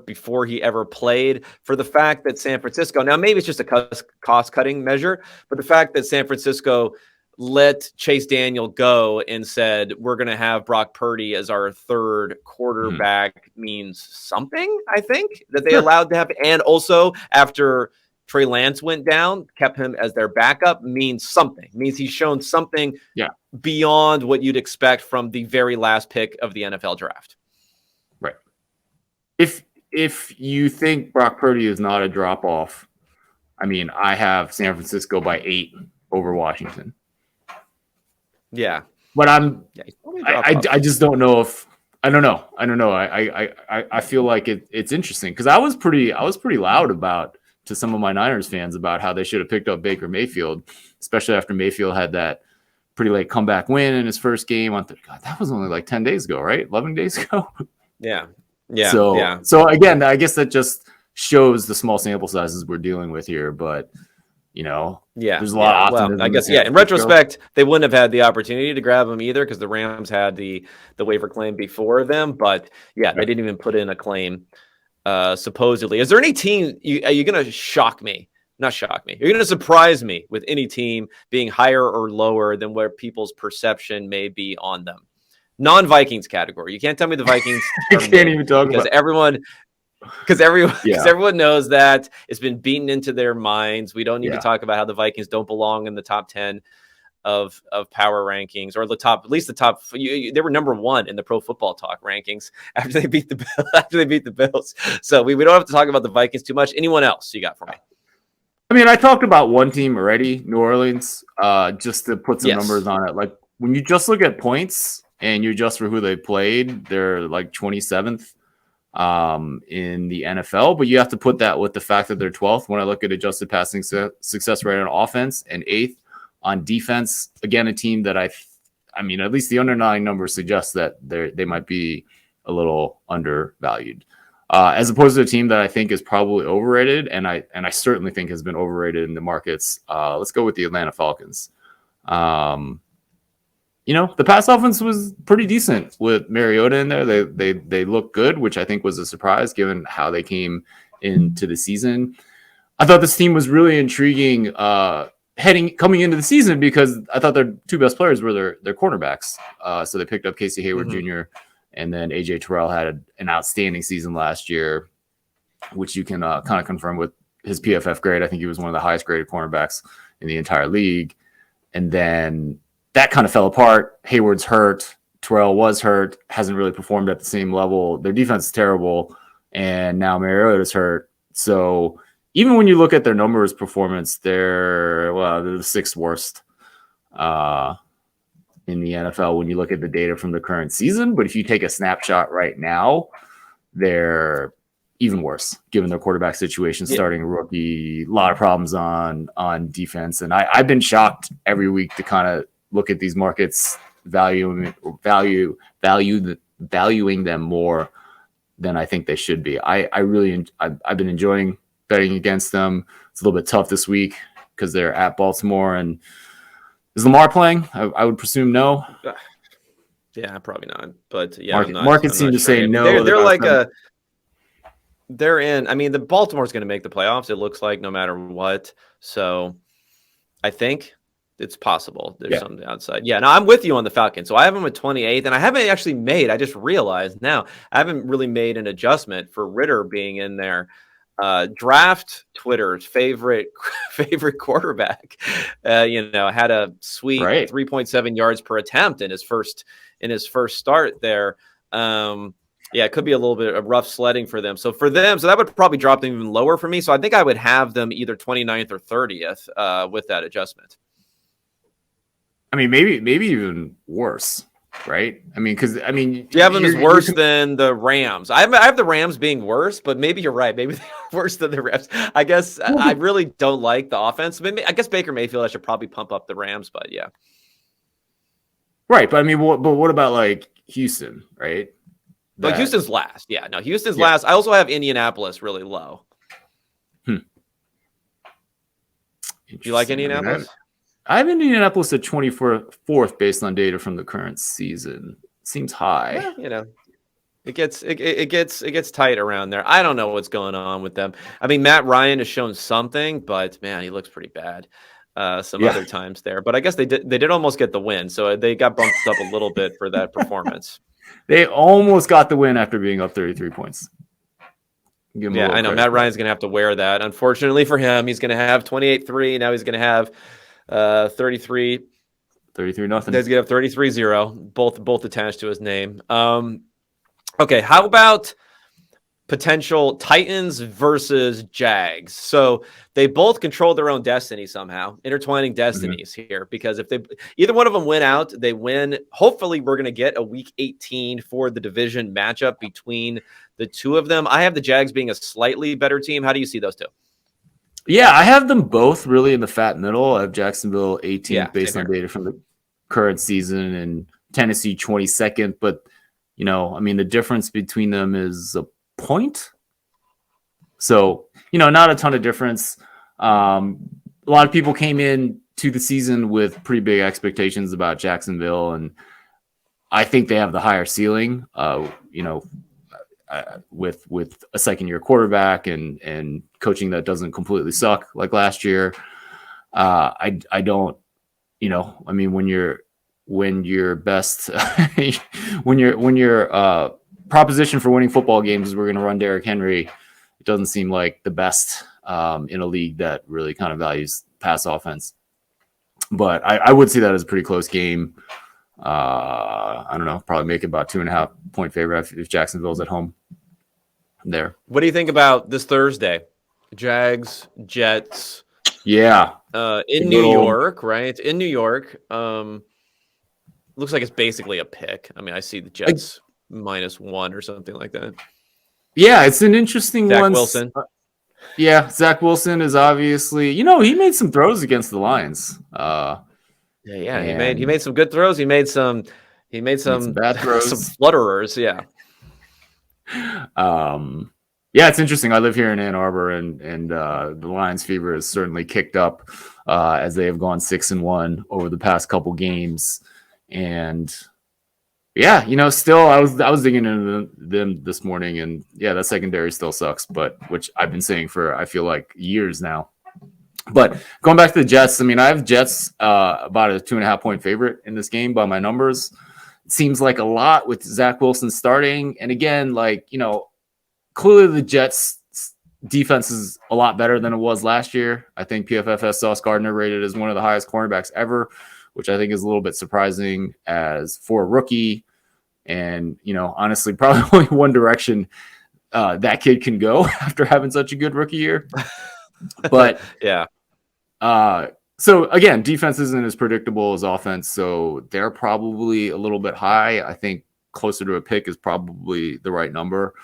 before he ever played, for the fact that San Francisco, now maybe it's just a cost-cutting measure, but the fact that San Francisco let Chase Daniel go and said, we're going to have Brock Purdy as our third quarterback means something, I think, that they allowed to happen. And also, after Trey Lance went down, kept him as their backup means something. Means he's shown something beyond what you'd expect from the very last pick of the NFL draft. Right. If you think Brock Purdy is not a drop-off, I mean, I have San Francisco by 8 over Washington. Yeah, but I just don't know if I don't know. I feel like it's interesting because I was pretty loud to some of my Niners fans about how they should have picked up Baker Mayfield, especially after Mayfield had that pretty late comeback win in his first game. God, that was only like 10 days ago, right? 11 days ago. Yeah. So again, I guess that just shows the small sample sizes we're dealing with here, but. You know, there's a lot of optimism. Well, I guess, in retrospect, they wouldn't have had the opportunity to grab him either because the Rams had the waiver claim before them. But, they didn't even put in a claim, supposedly. Is there any team, are you going to shock me? Not shock me. You're going to surprise me with any team being higher or lower than where people's perception may be on them. Non-Vikings category. You can't tell me the Vikings. You can't even talk because about everyone Because Yeah. everyone knows that it's been beaten into their minds. We don't need to Yeah. talk about how the Vikings don't belong in the top 10 of power rankings, or the top, at least the top. They were number 1 in the Pro Football Talk rankings after they beat the Bills. So we don't have to talk about the Vikings too much. Anyone else you got for me? I mean, I talked about one team already, New Orleans, just to put some numbers Yes. on it. Like when you just look at points and you adjust for who they played, they're like 27th in the NFL, but you have to put that with the fact that they're 12th when I look at adjusted passing success rate on offense and 8th on defense. Again, a team that I mean, at least the underlying numbers suggest that they might be a little undervalued. As opposed to a team that I think is probably overrated, and I certainly think has been overrated in the markets. Let's go with the Atlanta Falcons. The pass offense was pretty decent with Mariota in there. They look good, which I think was a surprise given how they came into the season. I thought this team was really intriguing coming into the season because I thought their 2 best players were their cornerbacks. So they picked up Casey Hayward Jr. and then AJ Terrell had an outstanding season last year, which you can kind of confirm with his PFF grade. I think he was one of the highest graded cornerbacks in the entire league. And then that kind of fell apart. Hayward's hurt. Terrell was hurt. Hasn't really performed at the same level. Their defense is terrible. And now Mariota's hurt. So even when you look at their numbers performance, they're the 6th worst in the NFL when you look at the data from the current season. But if you take a snapshot right now, they're even worse given their quarterback situation, starting a rookie, a lot of problems on defense. And I've been shocked every week to kind of look at these markets, valuing them more than I think they should be. I've been enjoying betting against them. It's a little bit tough this week because they're at Baltimore. And is Lamar playing? I would presume no. Yeah, probably not. But yeah, markets seem to say no. They're like they're in. I mean, the Baltimore's going to make the playoffs. It looks like no matter what. So I think it's possible. There's something outside. Yeah, no, I'm with you on the Falcons. So I have them at 28th, and I haven't actually made. I just realized now I haven't really made an adjustment for Ritter being in there. Draft Twitter's favorite quarterback, had a sweet 3.7 yards per attempt in his first start there. It could be a little bit of rough sledding for them. So that would probably drop them even lower for me. So I think I would have them either 29th or 30th with that adjustment. I mean, maybe even worse. Right. I mean, do you have them as worse than the Rams? I have the Rams being worse, but maybe you're right. Maybe they're worse than the Rams. I guess I really don't like the offense. I guess Baker Mayfield, I should probably pump up the Rams, but yeah. Right. But I mean, what about like Houston? Right. But Houston's last. Yeah. No, Houston's last. I also have Indianapolis really low. Do you like Indianapolis? I have Indianapolis at 24th based on data from the current season. Seems high. Well, it gets tight around there. I don't know what's going on with them. I mean, Matt Ryan has shown something, but man, he looks pretty bad other times there. But I guess they did almost get the win, so they got bumped up a little bit for that performance. They almost got the win after being up 33 points. Yeah, I know. Matt Ryan's going to have to wear that. Unfortunately for him, he's going to have 28-3. Now he's going to have 33 nothing. He's going to have 33-0, both attached to his name. Okay, how about potential Titans versus Jags? So they both control their own destiny somehow, intertwining destinies here, because if either one of them win out, they win. Hopefully we're going to get a week 18 for the division matchup between the two of them. I have the Jags being a slightly better team. How do you see those two? Yeah, I have them both really in the fat middle. I have Jacksonville 18th based on data from the current season and Tennessee 22nd. But, the difference between them is a point. So, not a ton of difference. A lot of people came in to the season with pretty big expectations about Jacksonville, and I think they have the higher ceiling, with a second-year quarterback and coaching that doesn't completely suck like last year. I don't, when you're best, when you're proposition for winning football games is we're going to run Derrick Henry. It doesn't seem like the best in a league that really kind of values pass offense. But I would see that as a pretty close game. I don't know, probably make it about 2.5 point favorite if Jacksonville's at home there. What do you think about this Thursday? Jags, Jets. Yeah. In New York, right? It's in New York. Looks like it's basically a pick. I mean, I see the Jets -1 or something like that. Yeah, it's an interesting one. Zach Wilson. Yeah, Zach Wilson is obviously, he made some throws against the Lions. He made some good throws. He made some bad throws. some flutterers. Yeah. Yeah, it's interesting. I live here in Ann Arbor, and the Lions fever has certainly kicked up as they have gone 6-1 over the past couple games. And yeah, still I was digging into them this morning, and yeah, that secondary still sucks, but which I've been saying for I feel like years now. But going back to the Jets, I mean, I have Jets about a 2.5 point favorite in this game by my numbers. It seems like a lot with Zach Wilson starting, and again, clearly the Jets defense is a lot better than it was last year. I think PFF has Sauce Gardner rated as one of the highest cornerbacks ever, which I think is a little bit surprising as for a rookie. And, honestly, probably only one direction that kid can go after having such a good rookie year. But yeah. So again, defense isn't as predictable as offense. So they're probably a little bit high. I think closer to a pick is probably the right number.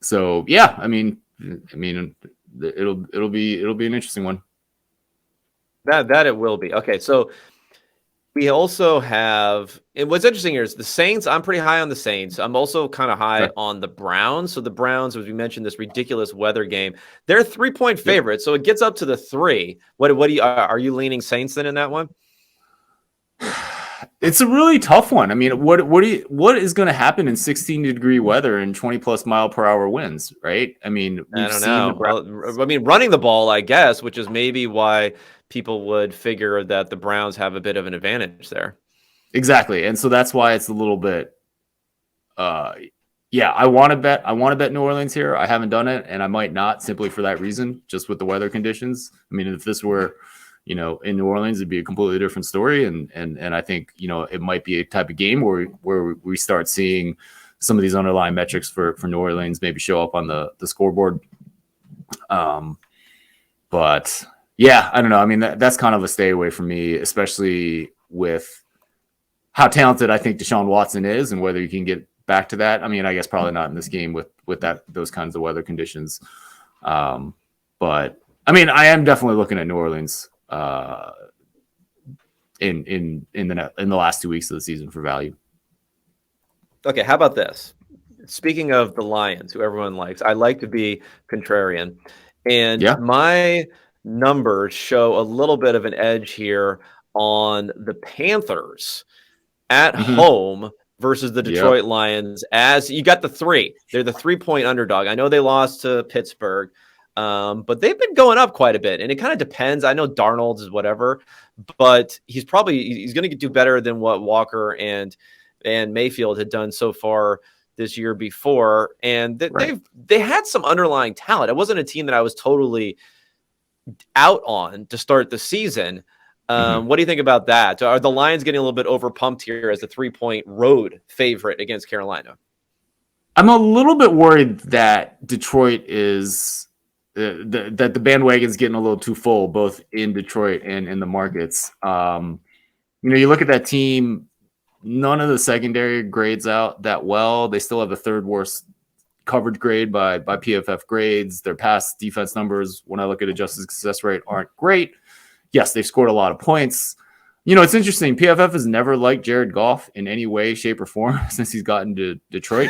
So yeah, I mean, it'll be an interesting one. That it will be. Okay, so we also have, and what's interesting here is the Saints. I'm pretty high on the Saints. I'm also kind of high on the Browns. So the Browns, as we mentioned, this ridiculous weather game, they're 3-point favorites. So it gets up to the 3. What do you are you leaning Saints then in that one? It's a really tough one. I mean, what is going to happen in 16-degree weather and 20+ mile per hour winds, right? I mean, I don't know. Well, I mean, running the ball, I guess, which is maybe why people would figure that the Browns have a bit of an advantage there. Exactly. And so that's why it's a little bit, I want to bet New Orleans here. I haven't done it, and I might not, simply for that reason, just with the weather conditions. I mean, if this were, in New Orleans, it'd be a completely different story. And I think, it might be a type of game where we start seeing some of these underlying metrics for New Orleans maybe show up on the scoreboard. But yeah, I don't know. I mean, that's kind of a stay away from me, especially with how talented I think Deshaun Watson is and whether you can get back to that. I mean, I guess probably not in this game with those kinds of weather conditions. But I mean, I am definitely looking at New Orleans in the last 2 weeks of the season for value. Okay, how about this? Speaking of the Lions, who everyone likes, I like to be contrarian, and my numbers show a little bit of an edge here on the Panthers at home versus the Detroit Lions. As you got the 3, they're the 3-point underdog. I know they lost to Pittsburgh. But they've been going up quite a bit, and it kind of depends. I know Darnold is whatever, but he's going to do better than what Walker and Mayfield had done so far this year before. And they had some underlying talent. It wasn't a team that I was totally out on to start the season. What do you think about that? Are the Lions getting a little bit overpumped here as a 3-point road favorite against Carolina? I'm a little bit worried that Detroit is. That the bandwagon's getting a little too full, both in Detroit and in the markets. You look at that team, none of the secondary grades out that well. They still have the 3rd worst coverage grade by PFF grades. Their pass defense numbers, when I look at adjusted success rate, aren't great. Yes, they've scored a lot of points. It's interesting. PFF has never liked Jared Goff in any way, shape, or form since he's gotten to Detroit.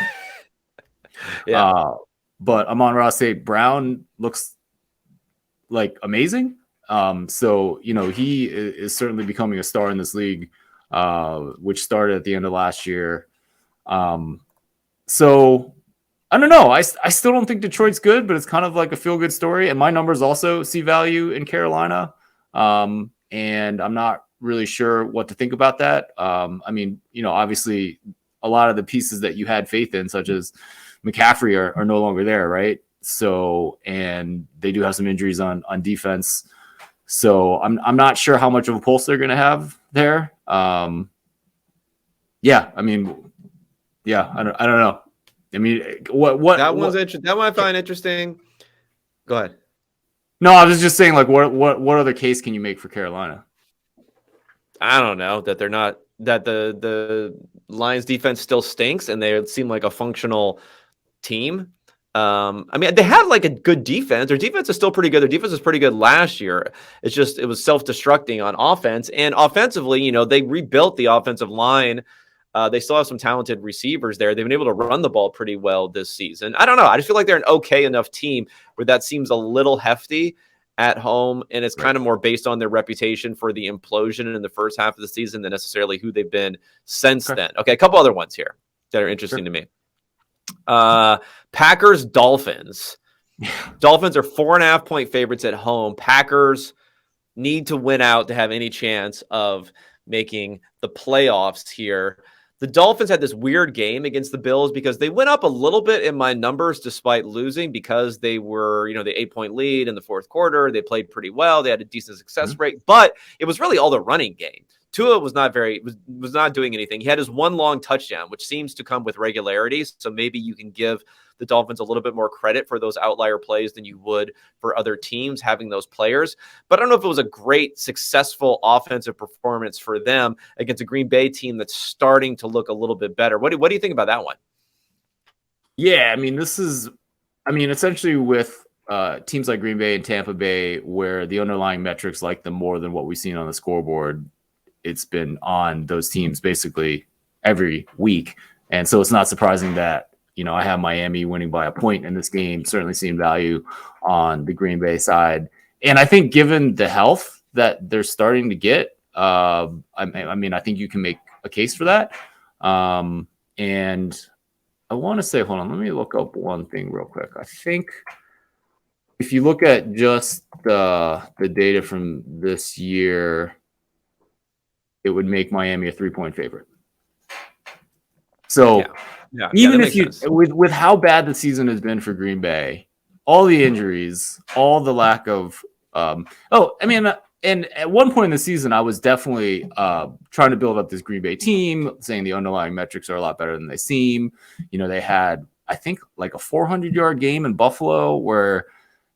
But Amon-Ra St. Brown looks like amazing. So, he is certainly becoming a star in this league, which started at the end of last year. So, I don't know. I still don't think Detroit's good, but it's kind of like a feel-good story. And my numbers also see value in Carolina. And I'm not really sure what to think about that. I mean, obviously a lot of the pieces that you had faith in, such as McCaffrey, are no longer there, right? So, and they do have some injuries on defense. So I'm not sure how much of a pulse they're going to have there. Yeah, I mean, yeah, I don't know. I mean, what That one's interesting. That one I find interesting. Go ahead. No, I was just saying, like, what other case can you make for Carolina? I don't know that they're not that the Lions defense still stinks and they seem like a functional team. I mean, they have like a good defense. Their defense is still pretty good. Their defense was pretty good last year. It's just it was self-destructing on offense, and offensively, you know, they rebuilt the offensive line. They still have some talented receivers there. They've been able to run the ball pretty well this season. I don't know. I just feel like they're an okay enough team where that seems a little hefty at home, and it's kind of more based on their reputation for the implosion in the first half of the season than necessarily who they've been since then. Okay, a couple other ones here that are interesting to me. Packers, Dolphins. Dolphins are 4.5-point favorites at home. Packers need to win out to have any chance of making the playoffs here. The Dolphins had this weird game against the Bills because they went up a little bit in my numbers despite losing because they were, you know, the 8-point lead in the fourth quarter. They played pretty well. They had a decent success rate, but it was really all the running game. Tua was not was not doing anything. He had his one long touchdown, which seems to come with regularity. So maybe you can give the Dolphins a little bit more credit for those outlier plays than you would for other teams having those players. But I don't know if it was a great, successful offensive performance for them against a Green Bay team that's starting to look a little bit better. What do you think about that one? Yeah, I mean, essentially with teams like Green Bay and Tampa Bay, where the underlying metrics like them more than what we've seen on the scoreboard, it's been on those teams basically every week. And so it's not surprising that, you know, I have Miami winning by a point in this game, certainly seeing value on the Green Bay side. And I think given the health that they're starting to get, I mean, I think you can make a case for that. And I want to say, hold on, let me look up one thing real quick. I think if you look at just the data from this year, it would make Miami a 3-point favorite. So even if you, with how bad the season has been for Green Bay, all the injuries, all the lack of, and at one point in the season, I was definitely trying to build up this Green Bay team, saying the underlying metrics are a lot better than they seem. You know, they had, I think, like a 400-yard game in Buffalo where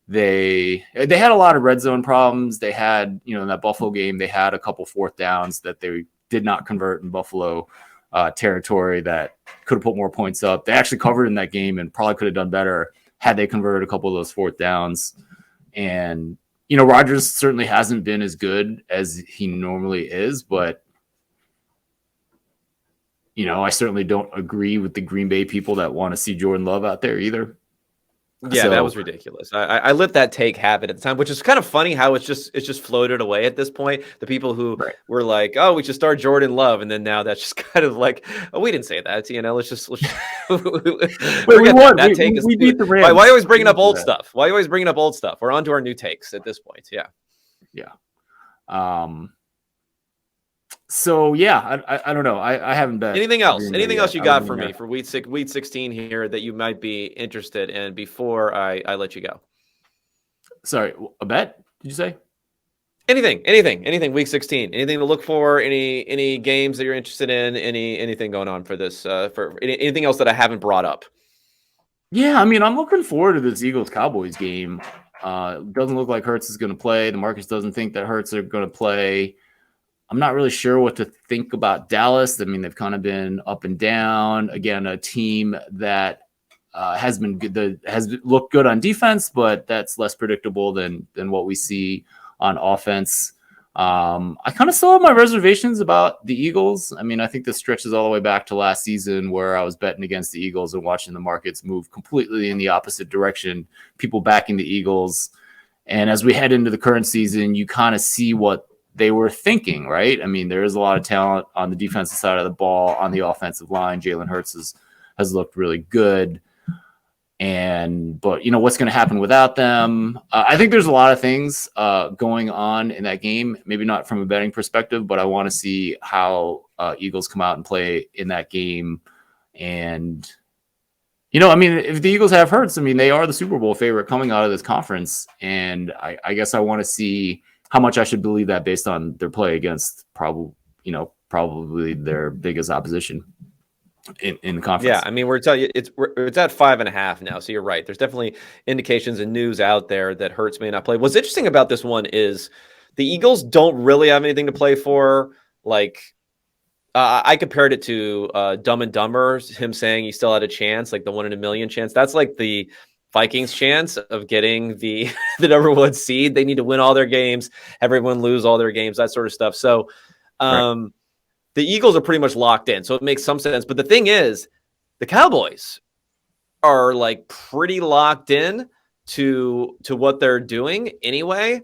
they had a lot of red zone problems. They had, you know, in that Buffalo game, they had a couple fourth downs that they did not convert in Buffalo territory that could have put more points up. They actually covered in that game and probably could have done better had they converted a couple of those fourth downs. And, you know, Rodgers certainly hasn't been as good as he normally is, but, you know, I certainly don't agree with the Green Bay people that want to see Jordan Love out there either. Yeah, that was ridiculous. I let that take happen at the time, which is kind of funny how it's just floated away at this point. The people who were like, "Oh, we should start Jordan Love," and then now that's just kind of like, "Oh, we didn't say that." You know, let's just we beat the Rams. Why always bringing up old stuff? Why always bringing up old stuff? We're on to our new takes at this point. Yeah. So yeah, I don't know. I haven't bet. Anything else you got for me for week 16 here that you might be interested in before I let you go? Sorry, a bet? Did you say? Anything week 16, anything to look for, any games that you're interested in, anything going on for this, for anything else that I haven't brought up? Yeah, I mean, I'm looking forward to this Eagles-Cowboys game. Doesn't look like Hurts is going to play. The market doesn't think that Hurts are going to play. I'm not really sure what to think about Dallas. I mean, they've kind of been up and down. Again, a team that has been good, has looked good on defense, but that's less predictable than what we see on offense. I kind of still have my reservations about the Eagles. I mean, I think this stretches all the way back to last season where I was betting against the Eagles and watching the markets move completely in the opposite direction, people backing the Eagles. And as we head into the current season, you kind of see what they were thinking, right? I mean, there is a lot of talent on the defensive side of the ball. On the offensive line, Jalen Hurts has looked really good. But you know, what's going to happen without them? I think there's a lot of things going on in that game, maybe not from a betting perspective, but I want to see how Eagles come out and play in that game. And, I mean, if the Eagles have Hurts, I mean, they are the Super Bowl favorite coming out of this conference. And I guess I want to see how much I should believe that based on their play against probably their biggest opposition in the conference. Yeah, I mean, it's at 5.5 now, so you're right. There's definitely indications and news out there that Hurts may not play. What's interesting about this one is the Eagles don't really have anything to play for. Like, I compared it to Dumb and Dumber, him saying he still had a chance, like the 1 in a million chance. That's like the Vikings' chance of getting the number 1 seed. They need to win all their games, everyone lose all their games, that sort of stuff. So, right. The Eagles are pretty much locked in, so it makes some sense. But the thing is, the Cowboys are like pretty locked in to what they're doing anyway.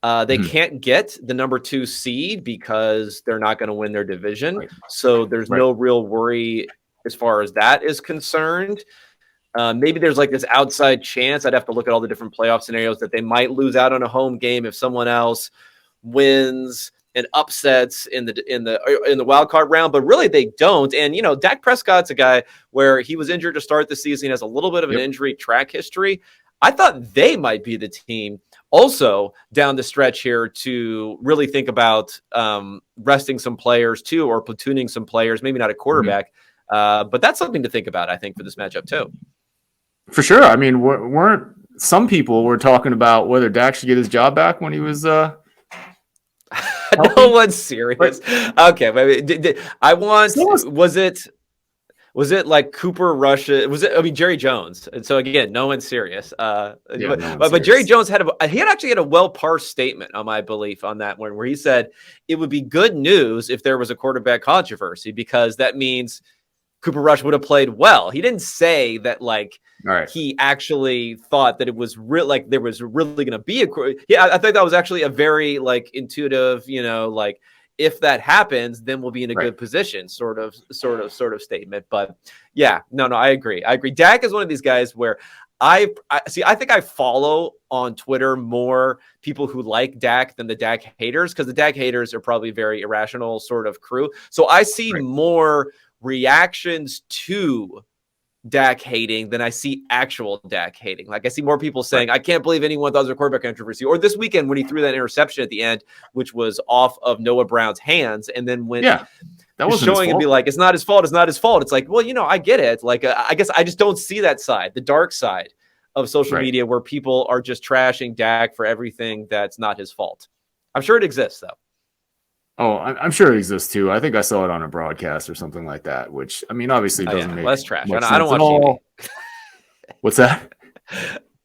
They can't get the number 2 seed because they're not going to win their division. Right. So there's no real worry as far as that is concerned. Maybe there's like this outside chance. I'd have to look at all the different playoff scenarios that they might lose out on a home game if someone else wins and upsets in the wild card round, but really they don't. And Dak Prescott's a guy where he was injured to start the season. He has a little bit of an injury track history. I thought they might be the team also down the stretch here to really think about resting some players too, or platooning some players, maybe not a quarterback, but that's something to think about, I think, for this matchup too. For sure. I mean, weren't some people were talking about whether Dak should get his job back when he was no one's serious. Okay, but was it like Cooper Rush? Jerry Jones? And so again, no one's serious. But Jerry Jones had actually had a well-parsed statement on my belief on that one, where he said it would be good news if there was a quarterback controversy, because that means Cooper Rush would have played well. He didn't say that he actually thought that it was real, like there was really going to be I think that was actually a very intuitive, if that happens, then we'll be in a good position sort of statement. But yeah, no, I agree. Dak is one of these guys where I think I follow on Twitter more people who like Dak than the Dak haters, because the Dak haters are probably very irrational sort of crew. So I see more reactions to Dak hating than I see actual Dak hating. Like, I see more people saying, I can't believe anyone thought it was a quarterback controversy. Or this weekend when he threw that interception at the end, which was off of Noah Brown's hands, and then when that was showing and be like, it's not his fault. It's like, well, I get it. Like, I guess I just don't see that side, the dark side of social media, where people are just trashing Dak for everything that's not his fault. I'm sure it exists, though. Oh, I'm sure it exists too. I think I saw it on a broadcast or something like that, which, I mean, obviously doesn't make less trash. I don't watch TV. What's that?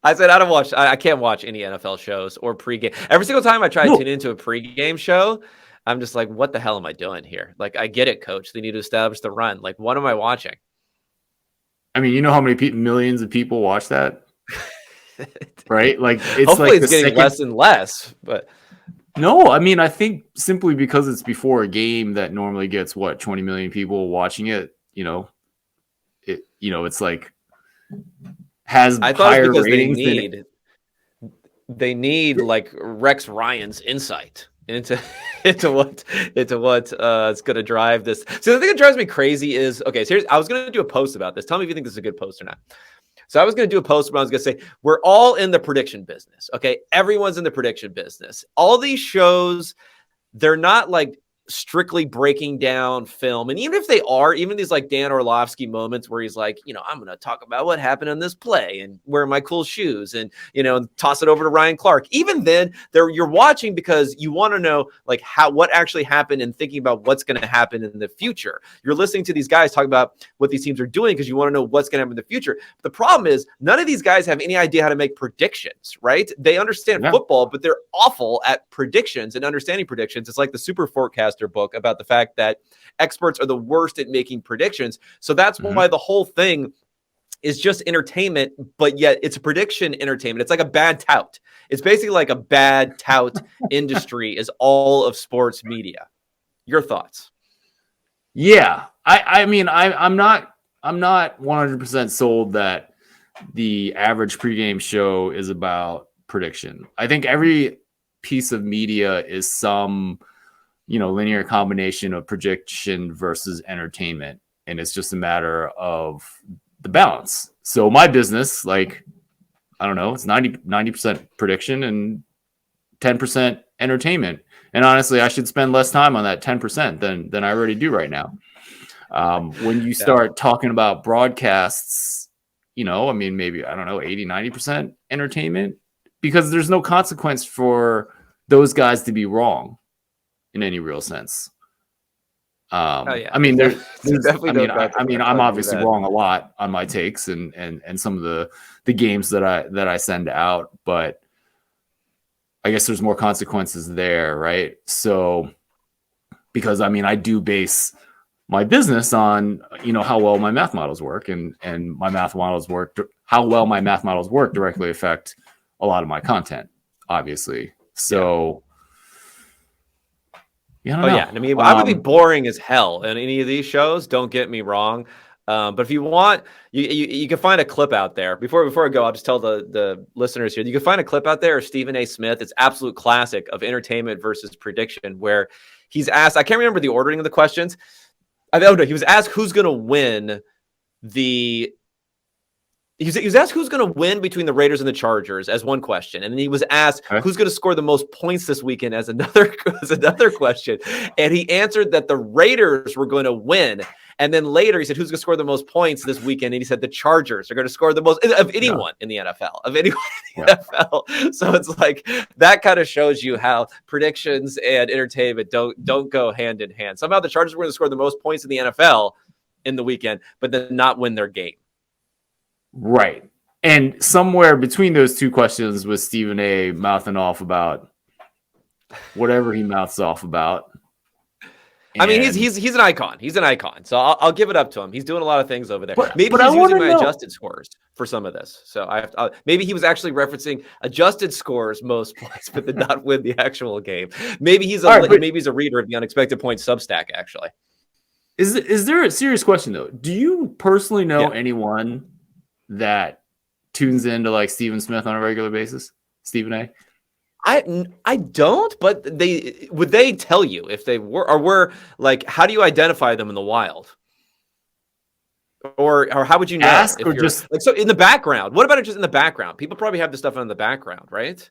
I said I can't watch any NFL shows or pregame. Every single time I try to tune into a pregame show, I'm just like, what the hell am I doing here? Like, I get it, coach. They need to establish the run. Like, what am I watching? I mean, you know how many millions of people watch that? Right? Like, hopefully it's getting less and less, but... No, I mean, I think simply because it's before a game that normally gets 20 million people watching it, it's like has higher ratings. They need like Rex Ryan's insight into what it's going to drive this. So the thing that drives me crazy is, okay, so I was going to do a post about this. Tell me if you think this is a good post or not. So I was going to do a post where I was going to say, we're all in the prediction business. Okay. Everyone's in the prediction business. All these shows, they're not like strictly breaking down film. And even if they are, even these like Dan Orlovsky moments where he's like, I'm going to talk about what happened in this play and wear my cool shoes and, toss it over to Ryan Clark. Even then you're watching because you want to know like what actually happened and thinking about what's going to happen in the future. You're listening to these guys talk about what these teams are doing because you want to know what's going to happen in the future. But the problem is none of these guys have any idea how to make predictions, right? They understand football, but they're awful at predictions and understanding predictions. It's like the Super Forecaster book about the fact that experts are the worst at making predictions. So that's why the whole thing is just entertainment, but yet it's a prediction entertainment. It's like a bad tout. It's basically like a bad tout industry is all of sports media. Your thoughts? Yeah. I mean, I'm not 100% sold that the average pregame show is about prediction. I think every piece of media is some linear combination of prediction versus entertainment. and it's just a matter of the balance. So my business, like, I don't know, it's 90% prediction and 10% entertainment. And honestly, I should spend less time on that 10% than I already do right now. When you start talking about broadcasts, you know, I mean, maybe, I don't know, 80, 90% entertainment, because there's no consequence for those guys to be wrong in any real sense. I mean, there's definitely I'm obviously wrong a lot on my takes and some of the games that I send out, but I guess there's more consequences there, right? So, because I mean, I do base my business on, you know, how well my math models work, and my math models work. How well my math models work directly affect a lot of my content, obviously. So, yeah. I mean, I would be boring as hell in any of these shows. Don't get me wrong. But if you want, you can find a clip out there. Before I go, I'll just tell the listeners here, you can find a clip out there of Stephen A. Smith. It's absolute classic of entertainment versus prediction, where he's asked, I can't remember the ordering of the questions. He was asked who's going to win he was asked who's going to win between the Raiders and the Chargers as one question. And then he was asked who's going to score the most points this weekend as another question. And he answered that the Raiders were going to win. And then later he said, who's going to score the most points this weekend? And he said the Chargers are going to score the most of anyone in the NFL, NFL. So it's like, that kind of shows you how predictions and entertainment don't go hand in hand. Somehow the Chargers were going to score the most points in the NFL in the weekend, but then not win their game. Right. And somewhere between those two questions was Stephen A. mouthing off about whatever he mouths off about. And I mean, he's an icon. He's an icon. So I'll give it up to him. He's doing a lot of things over there. Maybe he's using my adjusted scores for some of this. So maybe he was actually referencing adjusted scores most points, but did not win the actual game. Maybe he's a reader of the Unexpected Points Substack, actually. Is there a serious question though? Do you personally know anyone that tunes into like Stephen Smith on a regular basis? Stephen A. I don't, but would they tell you if they were like, how do you identify them in the wild? Or how would you know? Ask, or just like, so in the background? What about it just in the background? People probably have this stuff in the background, right?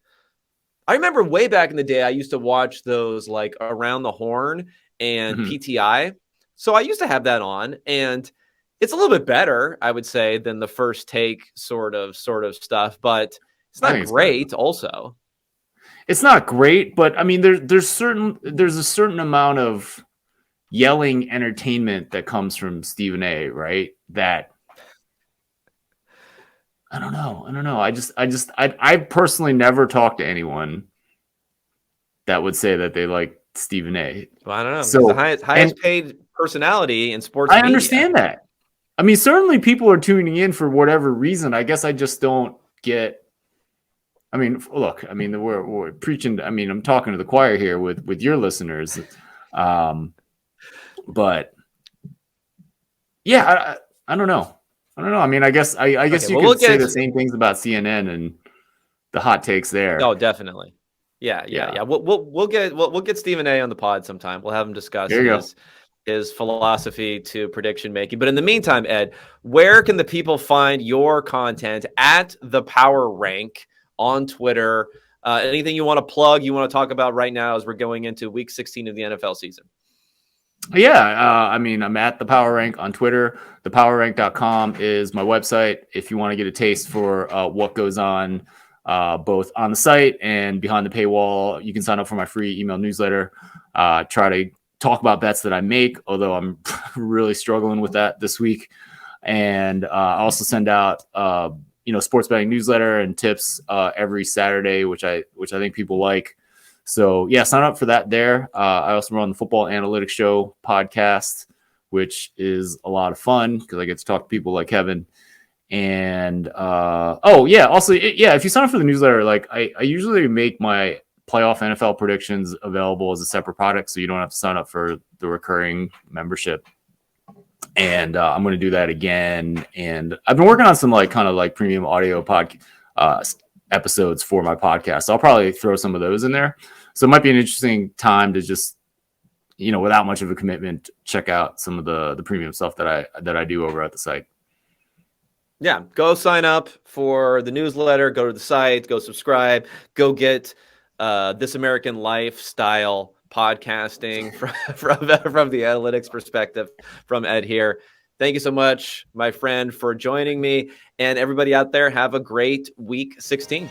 I remember way back in the day, I used to watch those like Around the Horn and PTI. So I used to have that on, and it's a little bit better, I would say, than the First Take sort of stuff, but it's not great. Also, it's not great, but I mean, there's a certain amount of yelling entertainment that comes from Stephen A. Right? That I don't know. I personally never talked to anyone that would say that they like Stephen A. Well, I don't know. So the highest paid personality in sports. I understand that. I mean, certainly people are tuning in for whatever reason. I guess I just don't get. I mean, look. I mean, we're preaching. I mean, I'm talking to the choir here with your listeners, but yeah, I don't know. I mean, I guess you could say the same things about CNN and the hot takes there. Oh, definitely. Yeah. We'll get Stephen A. on the pod sometime. We'll have him discuss his philosophy to prediction making. But in the meantime, Ed, where can the people find your content at the Power Rank on Twitter? Anything you want to plug, you want to talk about right now as we're going into week 16 of the NFL season? Yeah. I mean, I'm at the Power Rank on Twitter. Thepowerrank.com is my website. If you want to get a taste for what goes on both on the site and behind the paywall, you can sign up for my free email newsletter. Try to talk about bets that I make, although I'm really struggling with that this week. And I also send out, sports betting newsletter and tips every Saturday, which I think people like. So yeah, sign up for that there. I also run the Football Analytics Show podcast, which is a lot of fun because I get to talk to people like Kevin. And if you sign up for the newsletter, like I usually make my playoff NFL predictions available as a separate product, so you don't have to sign up for the recurring membership. And I'm going to do that again. And I've been working on some kind of premium audio episodes for my podcast. So I'll probably throw some of those in there. So it might be an interesting time to just without much of a commitment, check out some of the premium stuff that I do over at the site. Yeah, go sign up for the newsletter, go to the site, go subscribe, go get This American Lifestyle podcasting from the analytics perspective from Ed here. Thank you so much, my friend, for joining me. And everybody out there, have a great week 16.